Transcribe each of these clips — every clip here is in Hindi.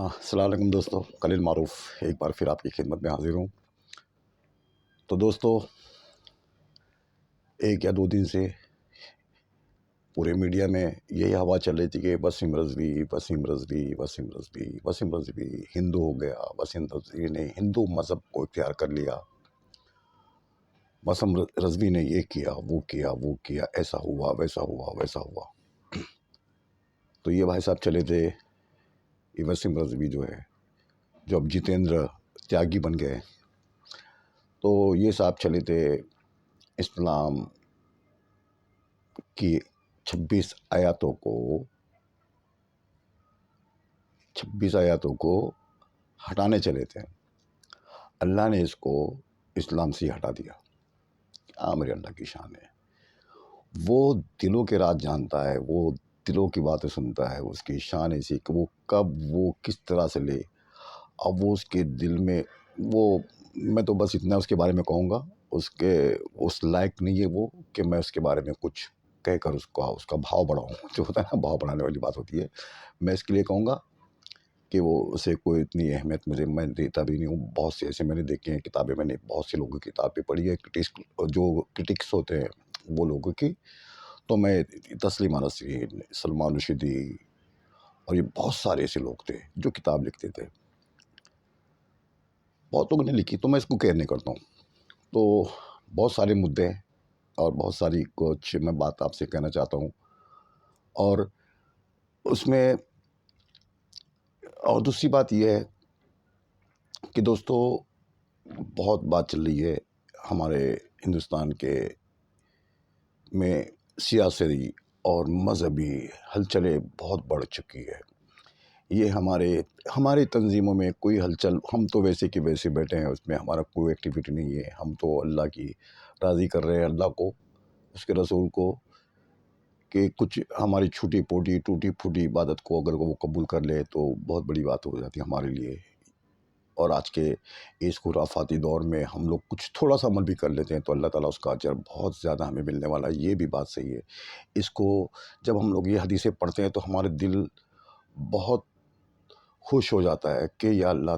अस्सलाम वालेकुम दोस्तों, खलील मारूफ एक बार फिर आपकी खिदमत में हाज़िर हूँ। तो दोस्तों, 1 या 2 दिन से पूरे मीडिया में यही हवा चल रही थी कि वसीम रिज़वी, वसीम रिज़वी, वसीम रिज़वी, वसीम रिज़वी हिंदू हो गया, वसीम रिज़वी ने हिंदू मज़हब को इख्तियार कर लिया, वसीम रिज़वी ने ये किया, वो किया, वो किया, ऐसा हुआ, वैसा हुआ, वैसा हुआ। तो ये भाई साहब चले थे, ये वसीम रिज़वी जो है, जो अब जितेंद्र त्यागी बन गए, तो ये साहब चले थे इस्लाम की 26 आयतों को 26 आयतों को हटाने चले थे। अल्लाह ने इसको इस्लाम से ही हटा दिया। मेरे अल्लाह की शान है। वो दिलों के राज जानता है, वो दिलों की बातें सुनता है, उसकी शान ऐसी कि वो कब वो किस तरह से ले। अब वो उसके दिल में वो, मैं तो बस इतना उसके बारे में कहूँगा, उसके उस लायक नहीं है वो कि मैं उसके बारे में कुछ कहकर उसका भाव बढ़ाऊँ। जो होता है ना, भाव बढ़ाने वाली बात होती है। मैं इसके लिए कहूँगा कि वो उसे कोई इतनी अहमियत मैं देता भी नहीं हूँ। बहुत से ऐसे मैंने देखे हैं किताबें, मैंने बहुत से लोगों की किताबें पढ़ी है, क्रिटिक्स होते हैं वो लोगों की। तो मैं तस्लीमा नसरीन, सलमान रुश्दी और ये बहुत सारे ऐसे लोग थे जो किताब लिखते थे। बहुत लोगों ने लिखी, तो मैं इसको केयर नहीं करता हूँ। तो बहुत सारे मुद्दे हैं और बहुत सारी कुछ मैं बात आपसे कहना चाहता हूँ। और उसमें और दूसरी बात ये है कि दोस्तों, बहुत बात चल रही है हमारे हिंदुस्तान के में, सियासी और मज़हबी हलचलें बहुत बढ़ चुकी है। ये हमारे हमारी तंज़ीमों में कोई हलचल, हम तो वैसे के वैसे बैठे हैं, उसमें हमारा कोई एक्टिविटी नहीं है। हम तो अल्लाह की राज़ी कर रहे हैं, अल्लाह को, उसके रसूल को, कि कुछ हमारी छूटी-फूटी, टूटी-फूटी इबादत को अगर वो कबूल कर ले तो बहुत बड़ी बात हो जाती है हमारे लिए। और आज के इस खुराफाती दौर में हम लोग कुछ थोड़ा-सा अमल भी कर लेते हैं तो अल्लाह ताला उसका अजर बहुत ज़्यादा हमें मिलने वाला है, ये भी बात सही है। इसको जब हम लोग ये हदीसें पढ़ते हैं तो हमारे दिल बहुत खुश हो जाता है कि या अल्लाह,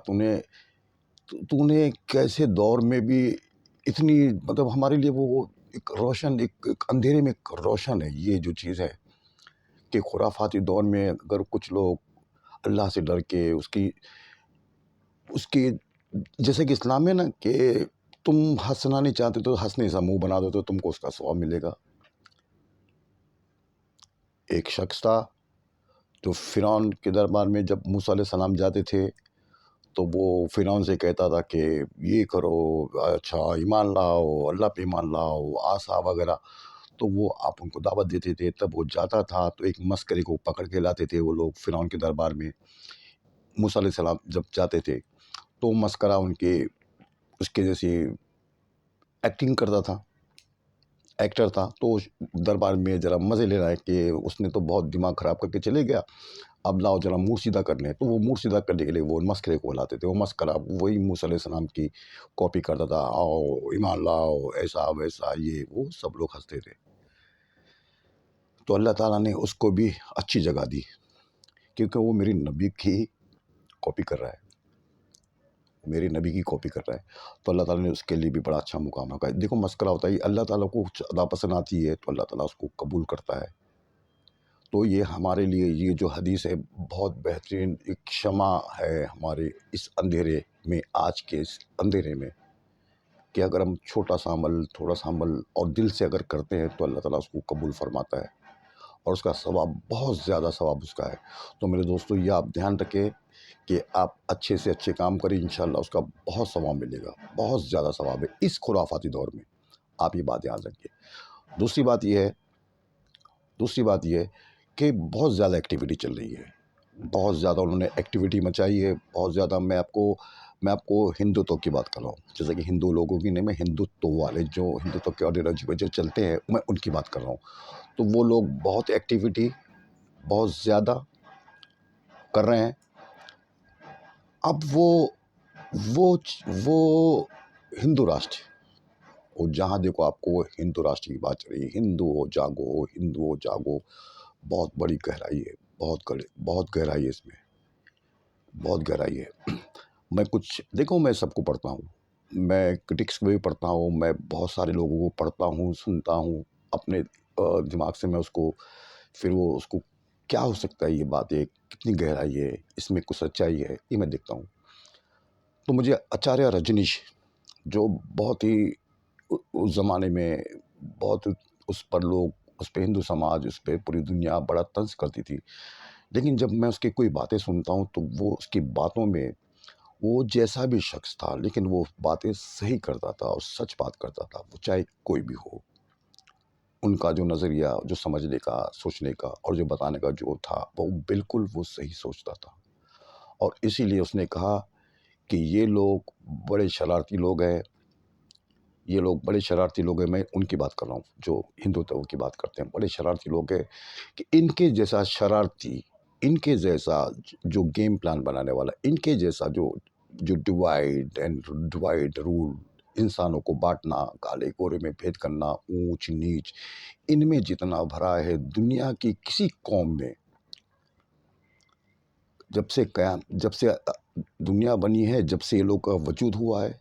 तूने कैसे दौर में भी इतनी, मतलब हमारे लिए वो एक रोशन, एक अंधेरे में एक रोशन है ये जो चीज़ है कि खुराफाती दौर में अगर कुछ लोग अल्लाह से डर के उसकी उसकी जैसे कि इस्लाम में ना कि तुम हँसना नहीं चाहते तो हँसने सा मुँह बना दो तो तुमको उसका सवाब मिलेगा। एक शख्स था जो फ़िरौन के दरबार में जब मूसा अलैहिस्सलाम जाते थे, तो वो फ़िरौन से कहता था कि ये करो, अच्छा ईमान लाओ, अल्लाह पे ईमान लाओ, आसा वगैरह। तो वो आप उनको दावत देते थे, तब वो जाता था तो एक मस्करी को पकड़ के लाते थे वो लोग फ़िरौन के दरबार में। मूसा अलैहिस्सलाम जब जाते थे, तो मस्करा उनके उसके जैसे एक्टिंग करता था, एक्टर था, तो उस दरबार में ज़रा मज़े ले रहा है कि उसने तो बहुत दिमाग ख़राब करके चले गया, अब लाओ ज़रा मुँह सीधा कर लें। तो वो मुँह सीधा करने के लिए वो मस्करे को बुलाते थे। वो मस्करा वही मूसा अलैहिस्सलाम की कॉपी करता था, आओ, ईमान लाओ, ऐसा-वैसा, ये वो, सब लोग हँसते थे। तो अल्लाह ताला ने उसको भी अच्छी जगह दी, क्योंकि वो मेरे नबी की कॉपी कर रहा है, मेरे नबी की कॉपी कर रहा है। तो अल्लाह ताला ने उसके लिए भी बड़ा अच्छा मुकाम रखा है। देखो, मस्करा होता है, अल्लाह ताला को कुछ अदा पसंद आती है तो अल्लाह ताला उसको कबूल करता है। तो ये हमारे लिए ये जो हदीस है बहुत बेहतरीन एक शमा है हमारे इस अंधेरे में, आज के इस अंधेरे में, कि अगर हम छोटा-सा अमल, थोड़ा-सा अमल और दिल से अगर करते हैं तो अल्लाह ताला उसको कबूल फरमाता है और उसका सवाब, बहुत ज़्यादा सवाब उसका है। तो मेरे दोस्तों, ये आप ध्यान रखें कि आप अच्छे से अच्छे काम करें, इंशाअल्लाह उसका बहुत सवाब मिलेगा, बहुत ज़्यादा सवाब है इस खुराफाती दौर में। आप ये बात याद रखिए। दूसरी बात ये है दूसरी बात ये है कि बहुत ज़्यादा एक्टिविटी चल रही है। बहुत ज़्यादा उन्होंने एक्टिविटी मचाई है, बहुत ज़्यादा। मैं आपको हिंदुत्व की बात कर रहा हूँ। जैसे कि हिंदू लोगों की नहीं, मैं हिंदुत्व वाले जो हिंदुत्व के आइडियोलॉजी पे जो चलते हैं, मैं उनकी बात कर रहा हूँ। तो वो लोग बहुत एक्टिविटी, बहुत ज़्यादा कर रहे हैं। अब वो हिंदू राष्ट्र, वो जहाँ देखो आपको हिंदू राष्ट्र की बात चल रही है। हिंदू हो जागो, बहुत बड़ी गहराई है, बहुत गहराई है इसमें, बहुत गहराई है। मैं कुछ देखो, मैं सबको पढ़ता हूँ, मैं क्रिटिक्स को भी पढ़ता हूँ, मैं बहुत सारे लोगों को पढ़ता हूँ, सुनता हूँ, अपने दिमाग से मैं उसको, फिर वो उसको क्या हो सकता है, ये बात है, कितनी गहराई है, इसमें कुछ सच्चाई है, ये मैं देखता हूँ। तो मुझे आचार्य रजनीश, जो बहुत ही उस ज़माने में बहुत, उस पर लोग, उस पे हिंदू समाज, उस पे पूरी दुनिया बड़ा तंज करती थी। लेकिन जब मैं उसकी कोई बातें सुनता हूँ तो वो उसकी बातों में, वो जैसा भी शख्स था लेकिन वो बातें सही करता था और सच बात करता था, वो चाहे कोई भी हो। उनका जो नज़रिया, जो समझने का, सोचने का और जो बताने का जो था, वो बिल्कुल वो सही सोचता था। और इसीलिए उसने कहा कि ये लोग बड़े शरारती लोग हैं, ये लोग बड़े शरारती लोग हैं। मैं उनकी बात कर रहा हूँ जो हिंदुत्व की बात करते हैं, बड़े शरारती लोग हैं, कि इनके जैसा शरारती, इनके जैसा जो गेम प्लान बनाने वाला, इनके जैसा जो जो डिवाइड रूल, इंसानों को बांटना, काले गोरे में भेद करना, ऊंच नीच, इनमें जितना भरा है दुनिया की किसी कौम में, जब से दुनिया बनी है, जब से ये लोग का वजूद हुआ है,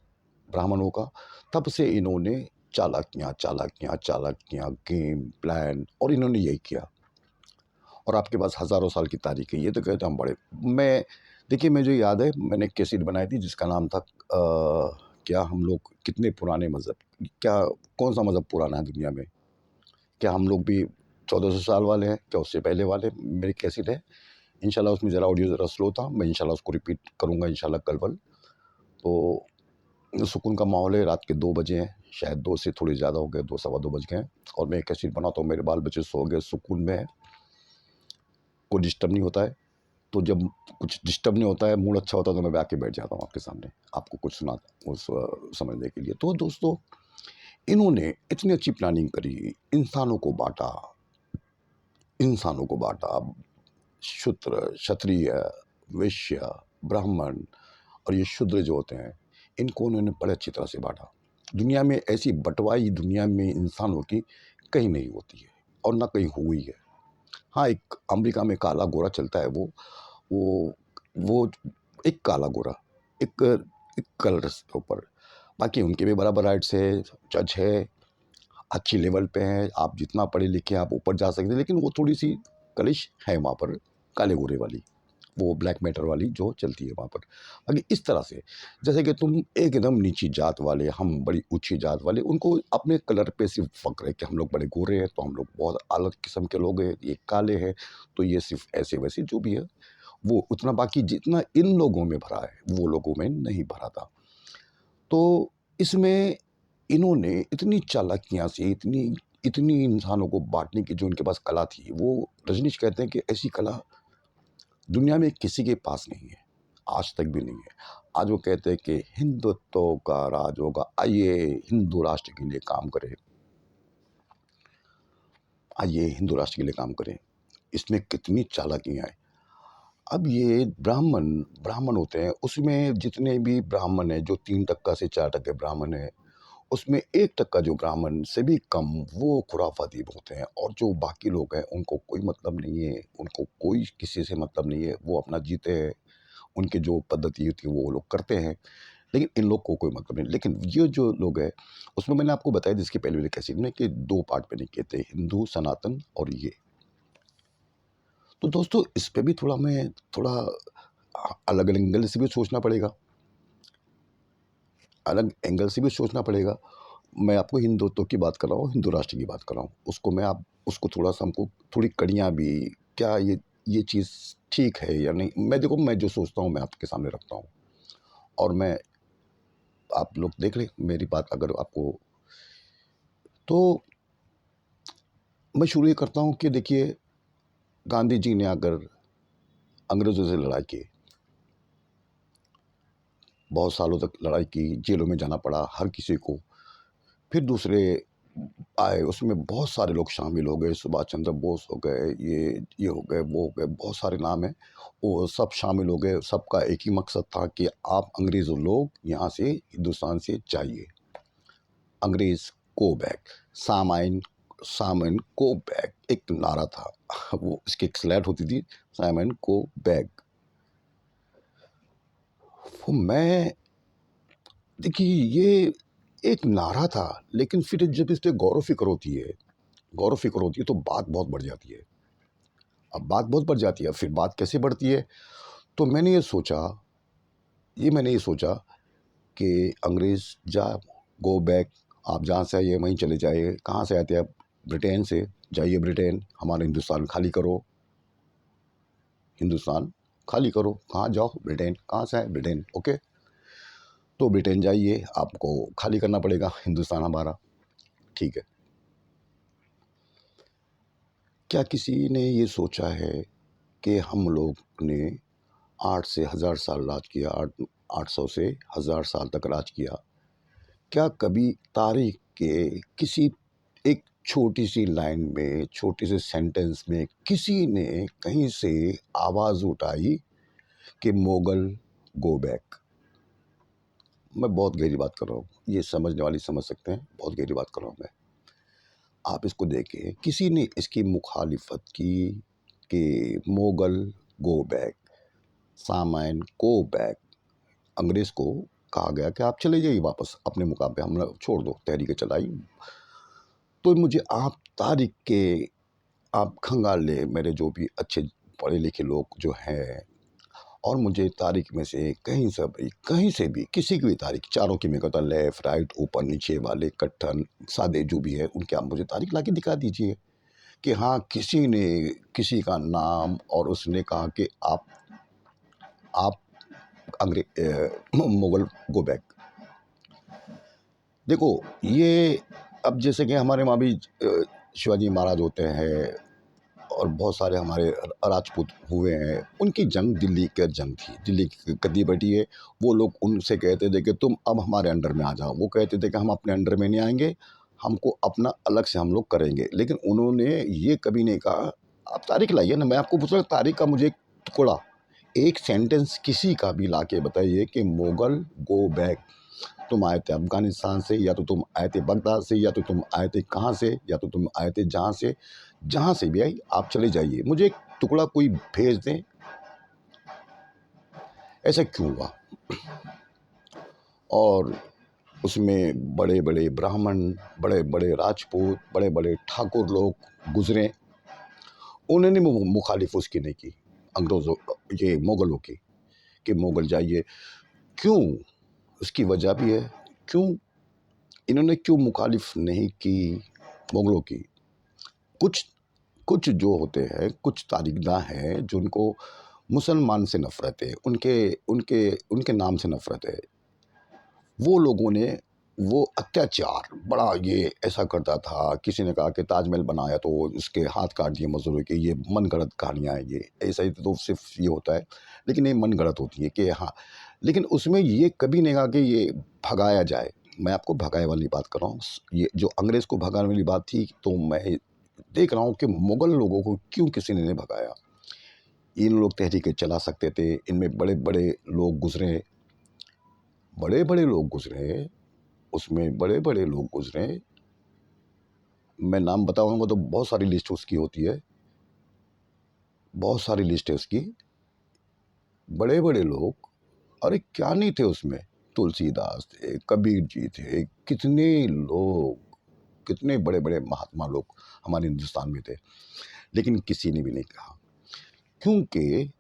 ब्राह्मणों का, तब से इन्होंने चालाकियाँ चालाकियाँ चालाकियाँ, गेम प्लान, और इन्होंने यही किया। और आपके पास हज़ारों साल की तारीख है, ये तो कहते हैं हम बड़े। मैं, देखिए मुझे याद है, मैंने एक कैसेट बनाई थी जिसका नाम था क्या हम लोग कितने पुराने मज़हब, क्या, कौन सा मज़हब पुराना है दुनिया में, क्या हम लोग भी 1400 साल वाले हैं, क्या उससे पहले वाले। मेरी कैसेट है, इंशाल्लाह उसमें ज़रा ऑडियो ज़रा स्लो था, मैं इंशाल्लाह उसको रिपीट करूँगा इंशाल्लाह कल वल। तो सुकून का माहौल है, रात के 2 बजे हैं, शायद 2 से थोड़े ज़्यादा हो गए, 2 सवा 2 बज गए हैं, और मैं कैसेट बनाता हूँ, मेरे बाल बच्चे सो गए, सुकून में है, कोई डिस्टर्ब नहीं होता है। तो जब कुछ डिस्टर्ब नहीं होता है, मूड अच्छा होता है, तो मैं आके बैठ जाता हूँ आपके सामने, आपको कुछ सुना उस समझने के लिए। तो दोस्तों, इन्होंने इतनी अच्छी प्लानिंग करी, इंसानों को बाँटा, इंसानों को बाँटा, शूद्र, क्षत्रिय, वैश्य, ब्राह्मण, और ये शूद्र जो होते हैं, इनको उन्होंने बड़े अच्छी तरह से बाँटा। दुनिया में ऐसी बँटवाई, दुनिया में इंसानों की कहीं नहीं होती है, और ना कहीं हुई है। हाँ, एक अमेरिका में काला-गोरा चलता है, वो वो एक काला-गोरा, एक एक कलर्स के ऊपर। बाकी उनके भी बराबर राइट्स है, जज है, अच्छी लेवल पे हैं, आप जितना पढ़े-लिखे आप ऊपर जा सकते हैं, लेकिन वो थोड़ी-सी कलिश है वहाँ पर, काले-गोरे वाली, वो ब्लैक मैटर वाली जो चलती है वहाँ पर। बाकी इस तरह से, जैसे कि तुम एकदम नीची जात वाले, हम बड़ी ऊँची जात वाले, उनको अपने कलर पे सिर्फ़ फ़क्र है कि हम लोग बड़े गोरे हैं, तो हम लोग बहुत अलग किस्म के लोग हैं, ये काले हैं, तो ये सिर्फ़ ऐसे-वैसे जो भी है, वो उतना। बाकी जितना इन लोगों में भरा है, वो लोगों में नहीं भरा था। तो इसमें इन्होंने इतनी चालाकियाँ से, इतनी इतनी इंसानों को बाँटने की जो उनके पास कला थी, वो रजनीश कहते हैं कि ऐसी कला दुनिया में किसी के पास नहीं है, आज तक भी नहीं है। आज वो कहते हैं कि हिंदुत्व का राज होगा, आइए हिंदू राष्ट्र के लिए काम करें, आइए हिंदू राष्ट्र के लिए काम करें। इसमें कितनी चालाकियाँ हैं। अब ये ब्राह्मण ब्राह्मण होते हैं, उसमें जितने भी ब्राह्मण हैं, जो 3% से 4% ब्राह्मण हैं, उसमें 1% जो ब्राह्मण से भी कम, वो खुराफाती होते हैं, और जो बाकी लोग हैं उनको कोई मतलब नहीं है, उनको कोई किसी से मतलब नहीं है, वो अपना जीते हैं, उनकी जो पद्धति होती है वो लोग करते हैं, लेकिन इन लोग को कोई मतलब नहीं। लेकिन ये जो लोग हैं, उसमें मैंने आपको बताया जिसके पहले वाले कैसेट में, कि 2 पार्ट मैंने किए थे, हिंदू, सनातन और ये। तो दोस्तों, इस पे भी थोड़ा मैं थोड़ा अलग एंगल से भी सोचना पड़ेगा, अलग एंगल से भी सोचना पड़ेगा। मैं आपको हिंदुत्व की बात कर रहा हूँ, हिंदू राष्ट्र की बात कर रहा हूँ। उसको मैं आप उसको थोड़ा-सा हमको थोड़ी कड़ियाँ भी, क्या ये चीज़ ठीक है या नहीं? मैं देखो, मैं जो सोचता हूँ मैं आपके सामने रखता हूँ, और मैं, आप लोग देख लें मेरी बात अगर आपको, तो मैं शुरू ये करता हूँ कि देखिए, गांधी जी ने अगर अंग्रेज़ों से लड़ाई की, बहुत सालों तक लड़ाई की, जेलों में जाना पड़ा हर किसी को। फिर दूसरे आए, उसमें बहुत सारे लोग शामिल हो गए, सुभाष चंद्र बोस हो गए, ये हो गए, वो हो गए, बहुत सारे नाम हैं। वो सब शामिल हो गए, सबका एक ही मकसद था कि आप अंग्रेज़ लोग यहाँ से, हिंदुस्तान से जाइए। अंग्रेज़ गो बैक, सामाइन सामन गो बैक, एक नारा था। वो इसकी एक स्लैट होती थी, सामन गो बैक। वो मैं देखिए ये एक नारा था, लेकिन फिर जब इस पे गौर-व-फ़िक्र होती है तो बात बहुत बढ़ जाती है। अब बात बहुत बढ़ जाती है, फिर बात कैसे बढ़ती है? तो मैंने ये सोचा कि अंग्रेज़ जा गो बैक, आप जहाँ से आए वहीं चले जाइए। कहाँ से आए थे आप? ब्रिटेन से, जाइए ब्रिटेन, हमारा हिंदुस्तान खाली करो, हिंदुस्तान खाली करो। कहाँ जाओ? ब्रिटेन। कहाँ से आए? Britain, okay. तो ब्रिटेन जाइए, आपको खाली करना पड़ेगा हिंदुस्तान हमारा, ठीक है। क्या किसी ने ये सोचा है कि हम लोग ने 8 से 1000 साल राज किया, 800 से 1000 साल तक राज किया। क्या कभी तारीख के किसी एक छोटी-सी लाइन में, छोटे से सेंटेंस में किसी ने कहीं से आवाज़ उठाई कि मुग़ल गो बैक? मैं बहुत गहरी बात कर रहा हूँ, ये समझने वाले समझ सकते हैं, बहुत गहरी बात कर रहा हूँ मैं। आप इसको देखें, किसी ने इसकी मुखालिफत की कि Mughal go back, Simon go back. अंग्रेज़ को कहा गया कि आप चले जाइए वापस अपने मुकाम पे, हमला छोड़ दो, तहरीकें चलाई। तो मुझे आप तारीख के आप खंगाल लें, मेरे जो भी अच्छे पढ़े लिखे लोग जो हैं, और मुझे तारीख में से कहीं से भी किसी की भी तारीख, चारों की, मैं कहता लेफ्ट राइट ऊपर नीचे वाले कट्ठन सादे जो भी है, उनके आप मुझे तारीख ला के दिखा दीजिए कि हाँ किसी ने किसी का नाम और उसने कहा कि आप मुग़ल गो बैक। देखो ये, अब जैसे कि हमारे वहाँ भी शिवाजी महाराज होते हैं और बहुत सारे हमारे राजपूत हुए हैं, उनकी जंग दिल्ली की जंग थी, दिल्ली की गद्दी बैठी है। वो लोग उनसे कहते थे कि तुम अब हमारे अंडर में आ जाओ, वो कहते थे कि हम अपने अंडर में नहीं आएंगे, हमको अपना अलग से हम लोग करेंगे। लेकिन उन्होंने ये कभी नहीं कहा। आप तारीख लाइए ना, मैं आपको पूछ रहा हूँ तारीख का मुझे एक टुकड़ा, एक सेंटेंस किसी का भी ला के बताइए कि मुग़ल गो बैक। तुम आए थे अफ़गानिस्तान से, या तो तुम आए थे बगदाद से, या तो तुम आए थे कहाँ से, या तो तुम आए थे जहाँ से भी आई, आप चले जाइए। मुझे एक टुकड़ा कोई भेज दें, ऐसा क्यों हुआ? और उसमें बड़े-बड़े ब्राह्मण, बड़े-बड़े राजपूत, बड़े-बड़े ठाकुर लोग गुज़रे, उन्होंने मुखालिफ उसकी नहीं की, अंग्रेज़ों ये मुग़लों की, कि मुग़ल जाइए। क्यों? उसकी वजह भी है, क्यों इन्होंने क्यों मुखालिफ नहीं की मुग़लों की? कुछ कुछ जो होते हैं, कुछ तारीखदां हैं जिनको मुसलमान से नफ़रत है, उनके उनके उनके नाम से नफ़रत है। वो लोगों ने वो अत्याचार बड़ा ये ऐसा करता था, किसी ने कहा कि ताजमहल बनाया तो उसके हाथ काट दिए मज़दूरों के, ये मनगढ़ंत कहानियाँ हैं ये, ऐसा ही तो सिर्फ़ ये होता है, लेकिन ये मनगढ़ंत होती है कि हाँ, लेकिन उसमें ये कभी नहीं कहा कि ये भगाया जाए। मैं आपको भगाए वाली बात कर रहा हूँ, ये जो अंग्रेज़ को भगाने वाली बात थी, तो मैं देख रहा हूँ कि मुग़ल लोगों को क्यों किसी ने नहीं भगाया। इन लोग तहरीकें चला सकते थे, इनमें बड़े-बड़े लोग गुज़रे, बड़े-बड़े लोग गुज़रे, उसमें बड़े-बड़े लोग गुज़रे। मैं नाम बताऊँगा तो बहुत सारी लिस्ट उसकी होती है, बहुत सारी लिस्ट है उसकी। बड़े-बड़े लोग, अरे क्या नहीं थे उसमें? तुलसीदास थे, कबीर जी थे, कितने लोग, कितने बड़े-बड़े महात्मा लोग हमारे हिंदुस्तान में थे, लेकिन किसी ने भी नहीं कहा। क्योंकि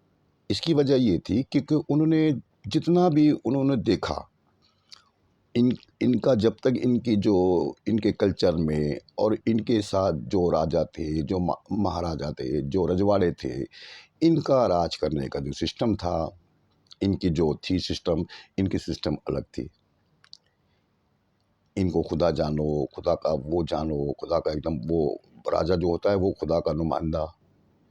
इसकी वजह ये थी क्योंकि उन्होंने जितना भी उन्होंने देखा, इनका जब तक इनकी जो इनके कल्चर में और इनके साथ जो राजा थे, जो महाराजा थे, जो रजवाड़े थे, इनका राज करने का जो सिस्टम था, इनकी जो थी सिस्टम, इनकी सिस्टम अलग थी। इनको खुदा जानो, खुदा का वो जानो, खुदा का एकदम वो राजा जो होता है वो खुदा का नुमाइंदा,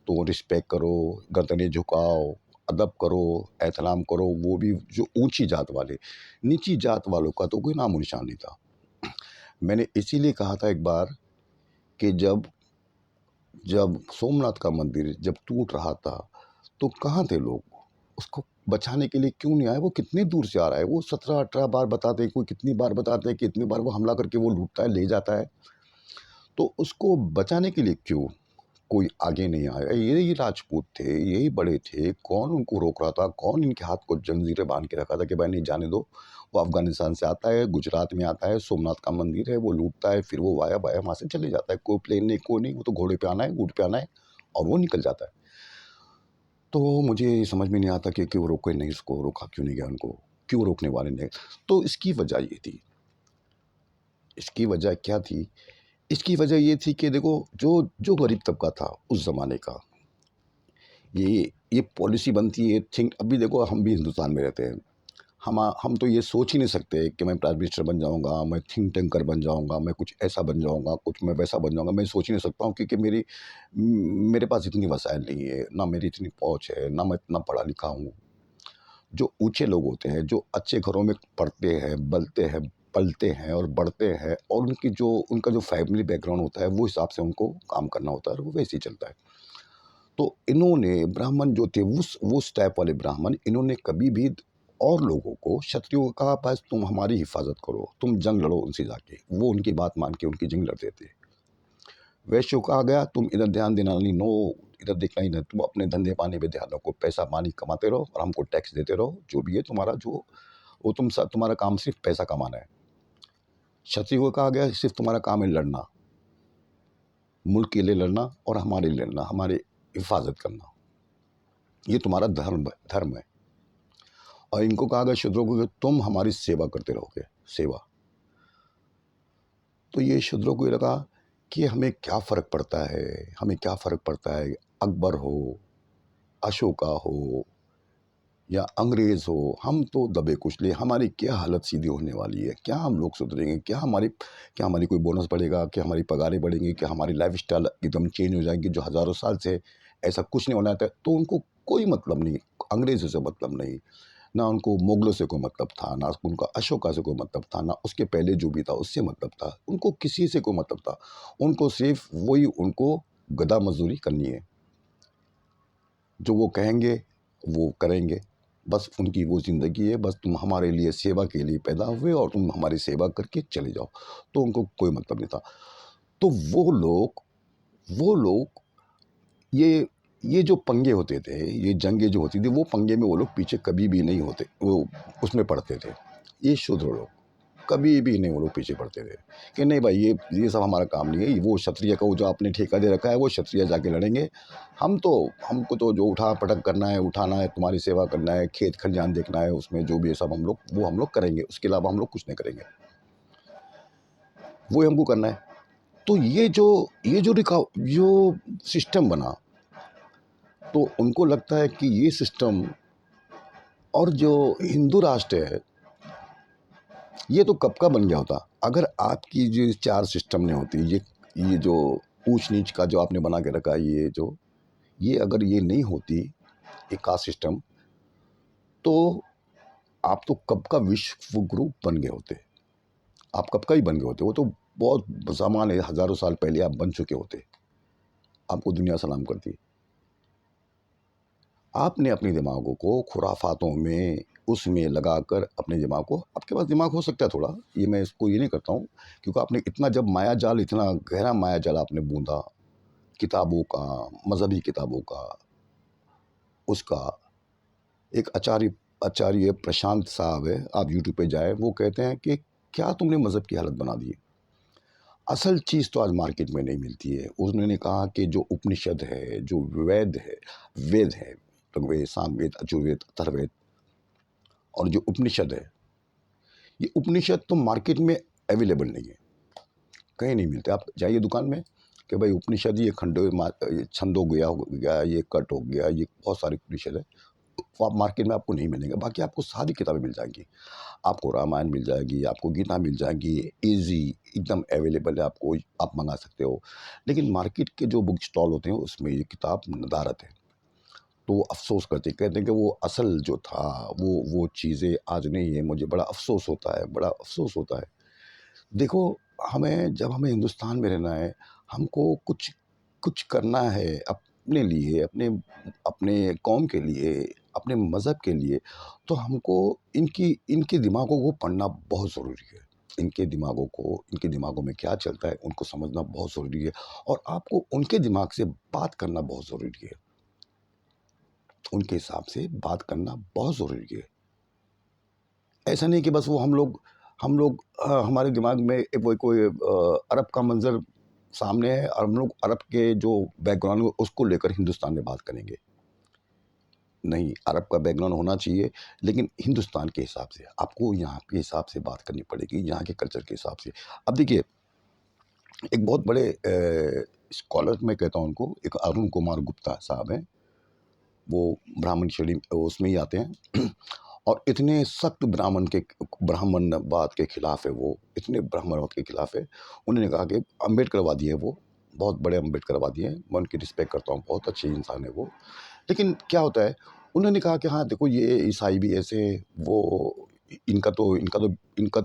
तो रिस्पेक्ट करो, गर्दनें झुकाओ, अदब करो, एहतराम करो, वो भी जो ऊँची जात वाले। नीची जात वालों का तो कोई नामो-निशान नहीं था। मैंने इसीलिए कहा था एक बार कि जब जब सोमनाथ का मंदिर जब टूट रहा था, तो कहाँ थे लोग? उसको बचाने के लिए क्यों नहीं आए? वो कितनी दूर से आ रहा है, वो 17-18 बार बताते हैं, कोई कितनी बार बताते हैं कि इतनी बार वो हमला करके वो लूटता है, ले जाता है। तो उसको बचाने के लिए क्यों? कोई आगे नहीं आया। यही राजपूत थे, यही बड़े थे, कौन उनको रोक रहा था? कौन इनके हाथ को जंजीरें बाँध के रखा था कि भाई नहीं जाने दो। वो अफ़गानिस्तान से आता है, गुजरात में आता है, सोमनाथ का मंदिर है, वो लूटता है, फिर वो वाया-वाया वहाँ से चले जाता है। कोई प्लेन नहीं, कोई नहीं, वो तो घोड़े पे आना है, ऊँट पे आना है और वो निकल जाता है। तो मुझे समझ में नहीं आता कि क्यों रोके नहीं इसको, रोका क्यों नहीं गया उनको? क्यों रोकने वाले नहीं? तो इसकी वजह ये थी। इसकी वजह क्या थी? इसकी वजह ये थी कि देखो जो जो गरीब तबका था उस ज़माने का, ये पॉलिसी बनती है थिंक। अभी देखो हम भी हिंदुस्तान में रहते हैं। हम तो ये सोच ही नहीं सकते कि मैं प्राइम मिनिस्टर बन जाऊँगा, मैं थिंक टैंकर बन जाऊँगा, मैं कुछ ऐसा बन जाऊँगा, कुछ मैं वैसा बन जाऊँगा। मैं सोच ही नहीं सकता हूँ क्योंकि मेरे पास इतनी वसाइल नहीं है, ना मेरी इतनी पहुँच है, ना मैं इतना पढ़ा लिखा हूँ। जो ऊँचे लोग होते हैं, जो अच्छे घरों में पढ़ते हैं, बलते हैं, पलते हैं और बढ़ते हैं और उनका जो फैमिली बैकग्राउंड होता है, वो हिसाब से उनको काम करना होता है और वो वैसे ही चलता है। तो इन्होंने ब्राह्मण जो थे उस टाइप वाले ब्राह्मण इन्होंने कभी भी और लोगों को क्षत्रियों को कहा बस तुम हमारी हिफाजत करो, तुम जंग लड़ो उनसे जाके। वो उनकी बात मान के उनकी जंग लड़ते थे। वैश्यों को कहा गया तुम इधर ध्यान देना नहीं, नो इधर देखना ही नहीं, तुम अपने धंधे पानी पे ध्यान रखो, पैसा पानी कमाते रहो और हमको टैक्स देते रहो, जो भी है तुम्हारा जो वो तुम्हारा काम सिर्फ पैसा कमाना है। क्षत्रिय को कहा गया सिर्फ तुम्हारा काम है लड़ना, मुल्क के लिए लड़ना और हमारे लिए लड़ना, हमारे हिफाजत करना, ये तुम्हारा धर्म है। और इनको कहा गया शूद्रों को कि तुम हमारी सेवा करते रहोगे, सेवा। तो ये शूद्रों को ये लगा कि हमें क्या फ़र्क पड़ता है, हमें क्या फ़र्क पड़ता है, अकबर हो, अशोका हो या अंग्रेज़ हो, हम तो दबे कुचले, हमारी क्या हालत सीधी होने वाली है, क्या हम लोग सुधरेंगे, क्या हमारी कोई बोनस बढ़ेगा, क्या हमारी पगारें बढ़ेंगी, क्या हमारी लाइफ़स्टाइल एकदम चेंज हो जाएगी जो हज़ारों साल से ऐसा कुछ नहीं होना था। तो उनको कोई मतलब नहीं, अंग्रेज़ों से मतलब नहीं, ना उनको मुगलों से कोई मतलब था, ना उनका अशोका से कोई मतलब था, ना उसके पहले जो भी था उससे मतलब था। उनको किसी से कोई मतलब था। उनको सिर्फ़ वही उनको गधा मज़दूरी करनी है। जो वो कहेंगे, वो करेंगे। बस उनकी वो ज़िंदगी है, बस तुम हमारे लिए सेवा के लिए पैदा हुए और तुम हमारी सेवा करके चले जाओ। तो उनको कोई मतलब नहीं था। तो वो लोग ये जो पंगे होते थे, ये जंगें जो होती थी, वो पंगे में वो लोग पीछे कभी भी नहीं होते, वो उसमें पड़ते थे। ये शूद्र लोग, कभी भी नहीं वो लोग पीछे पड़ते थे कि नहीं भाई ये सब हमारा काम नहीं है। वो क्षत्रिय का वो जो आपने ठेका दे रखा है, वो क्षत्रिय जाके लड़ेंगे। हमको तो जो उठा-पटक करना है, उठाना है, तुम्हारी सेवा करना है, खेत खलिहान देखना है, उसमें जो भी है सब हम लोग करेंगे। उसके अलावा हम लोग कुछ नहीं करेंगे। वो ही हमको करना है। तो जो सिस्टम बना, तो उनको लगता है कि ये सिस्टम और जो हिंदू राष्ट्र है, ये तो कब का बन गया होता। अगर आपकी जो 4 सिस्टम नहीं होती, ये जो ऊँच-नीच का जो आपने बना के रखा है, ये अगर ये नहीं होती, ये कास्ट सिस्टम, तो आप तो कब का विश्व गुरु बन गए होते। आप कब का ही बन गए होते। वो तो बहुत ज़माने हज़ारों साल पहले आप बन चुके होते। आपको दुनिया सलाम करती। आपने अपने दिमागों को खुराफातों में, उसमें लगाकर अपने दिमाग को, आपके पास दिमाग हो सकता है थोड़ा, ये मैं इसको ये नहीं करता हूँ, क्योंकि आपने इतना जब मायाजाल, इतना गहरा मायाजाल आपने बूँधा, किताबों का, मज़हबी किताबों का, उसका एक आचार्य प्रशांत साहब है, आप यूट्यूब पे जाएँ, वो कहते हैं कि क्या तुमने मज़हब की हालत बना दी है। असल चीज़ तो आज मार्केट में नहीं मिलती है। उन्होंने कहा कि जो उपनिषद है, जो वेद है, ऋग्वेद, सामवेद, यजुर्वेद, अथर्ववेद और जो उपनिषद है, ये उपनिषद तो मार्केट में अवेलेबल नहीं है, कहीं नहीं मिलते। आप जाइए दुकान में कि भाई उपनिषद, ये ये छंदोग्या हो गया, ये कट हो गया, ये बहुत सारे उपनिषद है, वो आप मार्केट में आपको नहीं मिलेंगे। बाकी आपको सारी किताबें मिल जाएँगी। आपको रामायण मिल जाएगी, आपको गीता मिल जाएगी, ईज़ी एकदम अवेलेबल है, आप मँगा सकते हो। लेकिन मार्केट के जो बुक स्टॉल होते हैं, उसमें ये किताब नदारद है। तो वो अफ़सोस करते, कहते हैं कि वो असल जो था, वो चीज़ें आज नहीं है। मुझे बड़ा अफ़सोस होता है, बड़ा अफ़सोस होता है। देखो, जब हमें हिंदुस्तान में रहना है, हमको कुछ कुछ करना है अपने लिए, अपने अपने कौम के लिए, अपने मज़हब के लिए, तो हमको इनकी इनके दिमागों को पढ़ना बहुत ज़रूरी है। इनके दिमागों में क्या चलता है उनको समझना बहुत ज़रूरी है, और आपको उनके दिमाग से बात करना बहुत ज़रूरी है, उनके हिसाब से बात करना बहुत ज़रूरी है। ऐसा नहीं कि बस वो हम लोग हमारे दिमाग में एक वो कोई अरब का मंज़र सामने है और हम लोग अरब के जो बैकग्राउंड है उसको लेकर हिंदुस्तान में बात करेंगे। नहीं, अरब का बैकग्राउंड होना चाहिए, लेकिन हिंदुस्तान के हिसाब से। आपको यहाँ के हिसाब से बात करनी पड़ेगी, यहाँ के कल्चर के हिसाब से। अब देखिए, एक बहुत बड़े स्कॉलर मैं कहता हूँ उनको, एक अरुण कुमार गुप्ता साहब हैं। वो ब्राह्मण श्रेणी उसमें ही आते हैं और इतने सख्त ब्राह्मणवाद के खिलाफ है वो, इतने ब्राह्मणवाद के खिलाफ है। उन्होंने कहा कि अम्बेडकरवादी है वो, बहुत बड़े अम्बेडकरवादी हैं, मैं उनकी रिस्पेक्ट करता हूँ, बहुत अच्छे इंसान है वो। लेकिन क्या होता है, उन्होंने कहा कि हाँ देखो, ये ईसाई भी ऐसे, वो इनका तो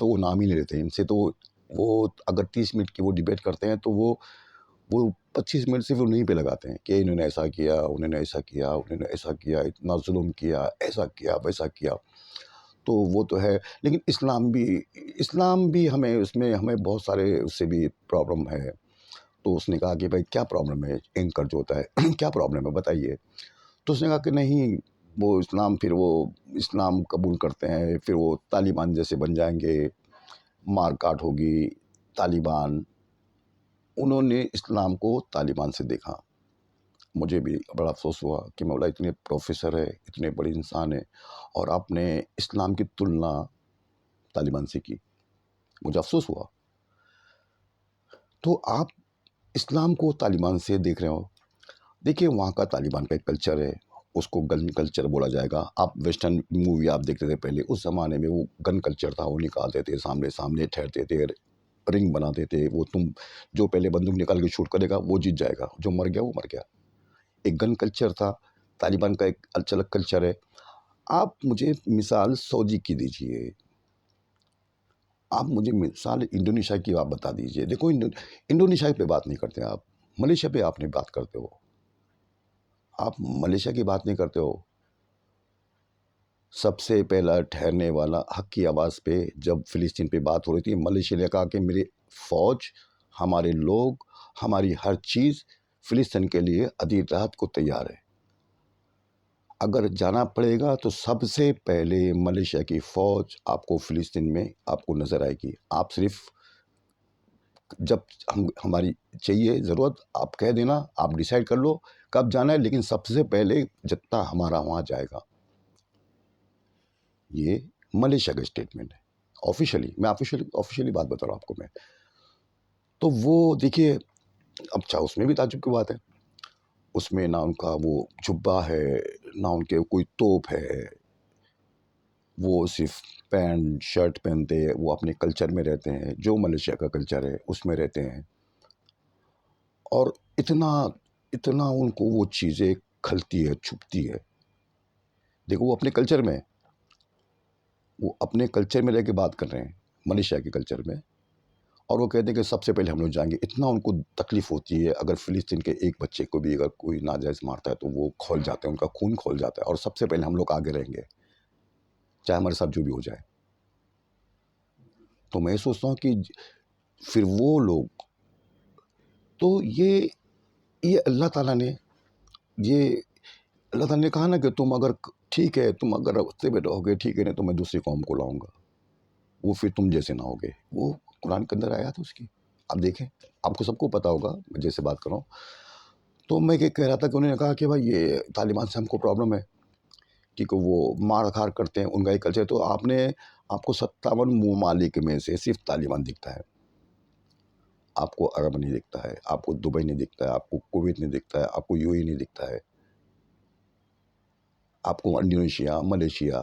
वो नाम ही नहीं लेते, इनसे तो वो अगर 30 मिनट की वो डिबेट करते हैं तो वो 25 मिनट सिर्फ उन्हीं पे लगाते हैं कि इन्होंने ऐसा किया, उन्होंने ऐसा किया, उन्होंने ऐसा किया, इतना जुल्म किया, ऐसा किया, वैसा किया। तो वो तो है, लेकिन इस्लाम भी हमें बहुत सारे उससे भी प्रॉब्लम है। तो उसने कहा कि भाई क्या प्रॉब्लम है, एंकर जो होता है क्या प्रॉब्लम है बताइए। तो उसने कहा कि नहीं, फिर वो इस्लाम कबूल करते हैं, फिर वो तालिबान जैसे बन जाएंगे, मार काट होगी, तालिबान। उन्होंने इस्लाम को तालिबान से देखा। मुझे भी बड़ा अफ़सोस हुआ कि मौला इतने प्रोफ़ेसर है, इतने बड़े इंसान हैं और आपने इस्लाम की तुलना तालिबान से की। मुझे अफ़सोस हुआ। तो आप इस्लाम को तालिबान से देख रहे हो। देखिए, वहाँ का तालिबान का एक कल्चर है, उसको गन कल्चर बोला जाएगा। आप वेस्टर्न मूवी आप देखते थे पहले, उस ज़माने में वो गन कल्चर था, वो निकालते थे, सामने-सामने ठहरते थे, रिंग बनाते थे। जो पहले बंदूक निकाल के शूट करेगा, वो जीत जाएगा, जो मर गया, वो मर गया। एक गन कल्चर था, तालिबान का एक अलग कल्चर है। आप मुझे मिसाल सऊदी की दीजिए, आप मुझे मिसाल इंडोनेशिया की आप बता दीजिए। देखो, इंडोनेशिया पे बात नहीं करते आप, मलेशिया पे आप नहीं बात करते हो, आप मलेशिया की बात नहीं करते हो। सबसे पहला ठहरने वाला हक की आवाज़ पे जब फ़िलिस्तीन पे बात हो रही थी, मलेशिया ने कहा कि मेरी फ़ौज, हमारे लोग, हमारी हर चीज़ फ़िलिस्तीन के लिए आधी रात को तैयार है। अगर जाना पड़ेगा तो सबसे पहले मलेशिया की फ़ौज आपको फ़िलिस्तीन में आपको नज़र आएगी। आप सिर्फ़ जब हमारी चाहिए ज़रूरत, आप कह देना, आप डिसाइड कर लो कब जाना है, लेकिन सबसे पहले जत्था हमारा वहाँ जाएगा। ये मलेशिया का स्टेटमेंट है। ऑफ़िशियली बात बता रहा हूँ आपको मैं। तो वो देखिए, अब अच्छा उसमें भी ताज्जुब की बात है। उसमें ना उनका वो जुब्बा है, ना उनके कोई तोप है। वो सिर्फ़ पैंट शर्ट पहनते हैं, वो अपने कल्चर में रहते हैं, जो मलेशिया का कल्चर है उसमें रहते हैं। और इतना इतना उनको वो चीज़ें खलती है, चुभती है। देखो, वो अपने कल्चर में रह के बात कर रहे हैं, मलेशिया के कल्चर में, और वो कहते हैं कि सबसे पहले हम लोग जाएँगे। इतना उनको तकलीफ़ होती है, अगर फ़िलिस्तीन के एक बच्चे को भी अगर कोई नाजायज़ मारता है तो वो खौल जाते हैं, उनका खून खौल जाता है और सबसे पहले हम लोग आगे रहेंगे, चाहे हमारे साथ जो भी हो जाए। तो मैं सोचता हूँ कि फिर वो लोग, तो ये अल्लाह ताला ने ये अल्लाह ताला ने कहा ना कि ठीक है, तुम अगर रास्ते में रहोगे ठीक है, नहीं तो मैं दूसरी कौम को लाऊँगा। वो फिर तुम जैसे ना होगे। वो कुरान के अंदर आया था उसकी। आप देखें, आपको सबको पता होगा, मैं जैसे बात कर रहा हूँ। तो मैं ये कह रहा था कि उन्होंने कहा कि भाई ये तालिबान से हमको प्रॉब्लम है, क्योंकि वो मार-खार करते हैं, उनका एक कल्चर है। तो आपको 57 ममालिक में से सिर्फ़ तालिबान दिखता है। आपको अरब नहीं दिखता है, आपको दुबई नहीं दिखता है, आपको कुवैत नहीं दिखता है, आपको यूएई नहीं दिखता है, आपको इंडोनेशिया, मलेशिया,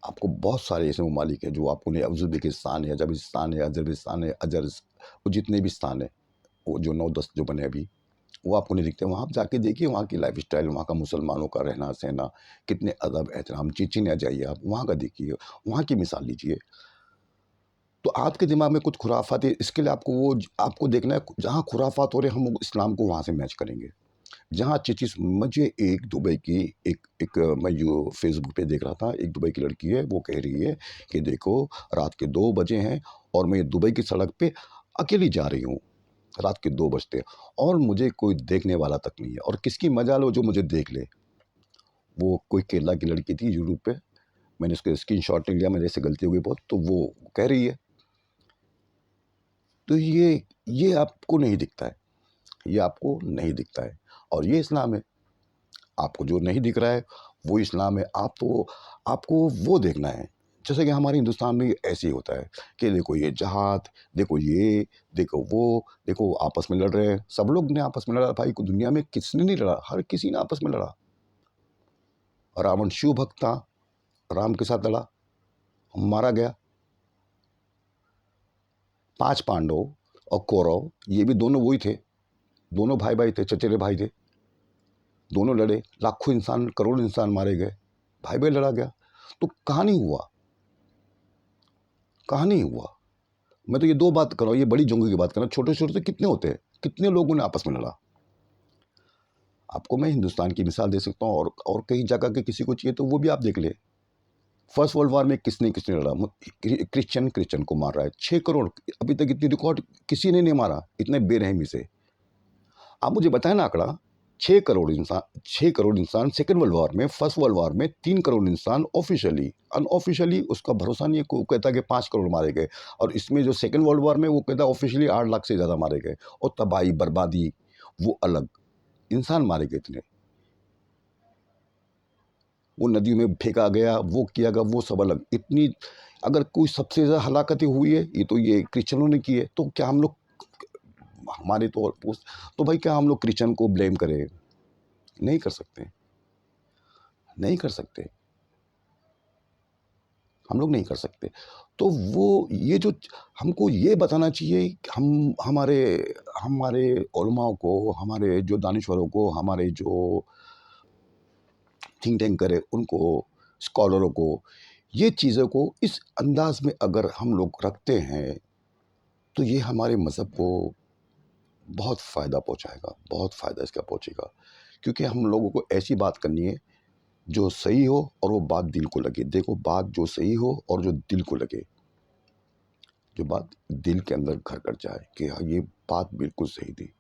आपको बहुत सारे ऐसे ममालिक हैं जो आपको नहीं, उज़्बेकिस्तान है, अज़रबैजान है, वो जितने भी स्थान हैं, वो जो 9-10 जो बने अभी, वो आपको नहीं दिखते। वहाँ आप जाके देखिए, वहाँ की लाइफ़स्टाइल, वहाँ का मुसलमानों का रहना-सहना, कितने अदब एहतराम। चिचिन्या जाइए आप, वहाँ का देखिए, वहाँ की मिसाल लीजिए। तो आपके दिमाग में कुछ खुराफात है, इसके लिए आपको देखना है, जहाँ खुराफात हो रहे हैं हम इस्लाम को वहाँ से मैच करेंगे। जहाँ अच्छी चीज़ मुझे एक दुबई की एक मैं जो फ़ेसबुक पे देख रहा था, एक दुबई की लड़की है, वो कह रही है कि देखो रात के 2 बजे हैं और मैं दुबई की सड़क पे अकेली जा रही हूँ, रात के 2 बजते हैं और मुझे कोई देखने वाला तक नहीं है और किसकी मजाल हो जो मुझे देख ले। वो कोई केरला की लड़की थी यूट्यूब पे, मैंने उसका स्क्रीनशॉट नहीं लिया, मेरे से गलती हो गई बहुत, तो वो कह रही है। तो ये आपको नहीं दिखता है, ये आपको नहीं दिखता है और ये इस्लाम है। आपको जो नहीं दिख रहा है वो इस्लाम है। आपको वो देखना है। जैसे कि हमारे हिंदुस्तान में ऐसे ही होता है कि देखो ये जहाद, देखो ये, देखो वो, देखो आपस में लड़ रहे हैं। सब लोग ने आपस में लड़ा भाई, को दुनिया में किसने नहीं लड़ा, हर किसी ने आपस में लड़ा। रावण शिव भक्त था, राम के साथ लड़ा, मारा गया। 5 पांडव और कौरव ये भी दोनों वही थे, दोनों भाई भाई थे, चचेरे भाई थे, दोनों लड़े, लाखों इंसान, करोड़ों इंसान मारे गए, भाई भाई लड़ा गया। तो कहाँ नहीं हुआ, कहाँ नहीं हुआ। मैं तो ये 2 बात कर रहा हूँ, ये बड़ी जंगों की बात कर रहा हूँ, छोटे-छोटे से कितने होते हैं, कितने लोगों ने आपस में लड़ा। आपको मैं हिंदुस्तान की मिसाल दे सकता हूँ और कई जगह के किसी को चाहिए तो वो भी आप देख ले। फर्स्ट वर्ल्ड वॉर में किसने लड़ा, क्रिश्चियन को मार रहा है, 6 करोड़, अभी तक इतनी रिकॉर्ड किसी ने नहीं मारा, इतने बेरहमी से। आप मुझे बताएं ना आंकड़ा, 6 करोड़ इंसान सेकेंड वर्ल्ड वॉर में, फर्स्ट वर्ल्ड वॉर में 3 करोड़ इंसान ऑफिशियली, अनऑफिशियली उसका भरोसा नहीं है, को कहता कि 5 करोड़ मारे गए। और इसमें जो सेकेंड वर्ल्ड वॉर में वो कहता ऑफिशियली 8 लाख से ज़्यादा मारे गए। और तबाही बर्बादी वो अलग, इंसान मारे गए इतने, वो नदियों में फेंका गया, वो किया गया, वो सब अलग। इतनी अगर कोई सबसे ज़्यादा हलाकतें हुई है ये तो ये क्रिश्चियनों ने की है, तो क्या हम लोग, हमारे तो भाई क्या हम लोग क्रिश्चियन को ब्लेम करें? नहीं कर सकते, नहीं कर सकते, हम लोग नहीं कर सकते। तो वो ये जो हमको ये बताना चाहिए कि हम हमारे हमारे उलमाओं को, हमारे जो दानिश्वरों को, हमारे जो थिंक टैंक करे उनको, स्कॉलरों को, ये चीज़ों को इस अंदाज में अगर हम लोग रखते हैं तो ये हमारे मज़हब को बहुत फ़ायदा पहुँचाएगा, बहुत फ़ायदा इसका पहुँचेगा। क्योंकि हम लोगों को ऐसी बात करनी है जो सही हो और वो बात दिल को लगे। देखो बात जो सही हो और जो दिल को लगे, जो बात दिल के अंदर घर कर जाए कि हाँ ये बात बिल्कुल सही थी।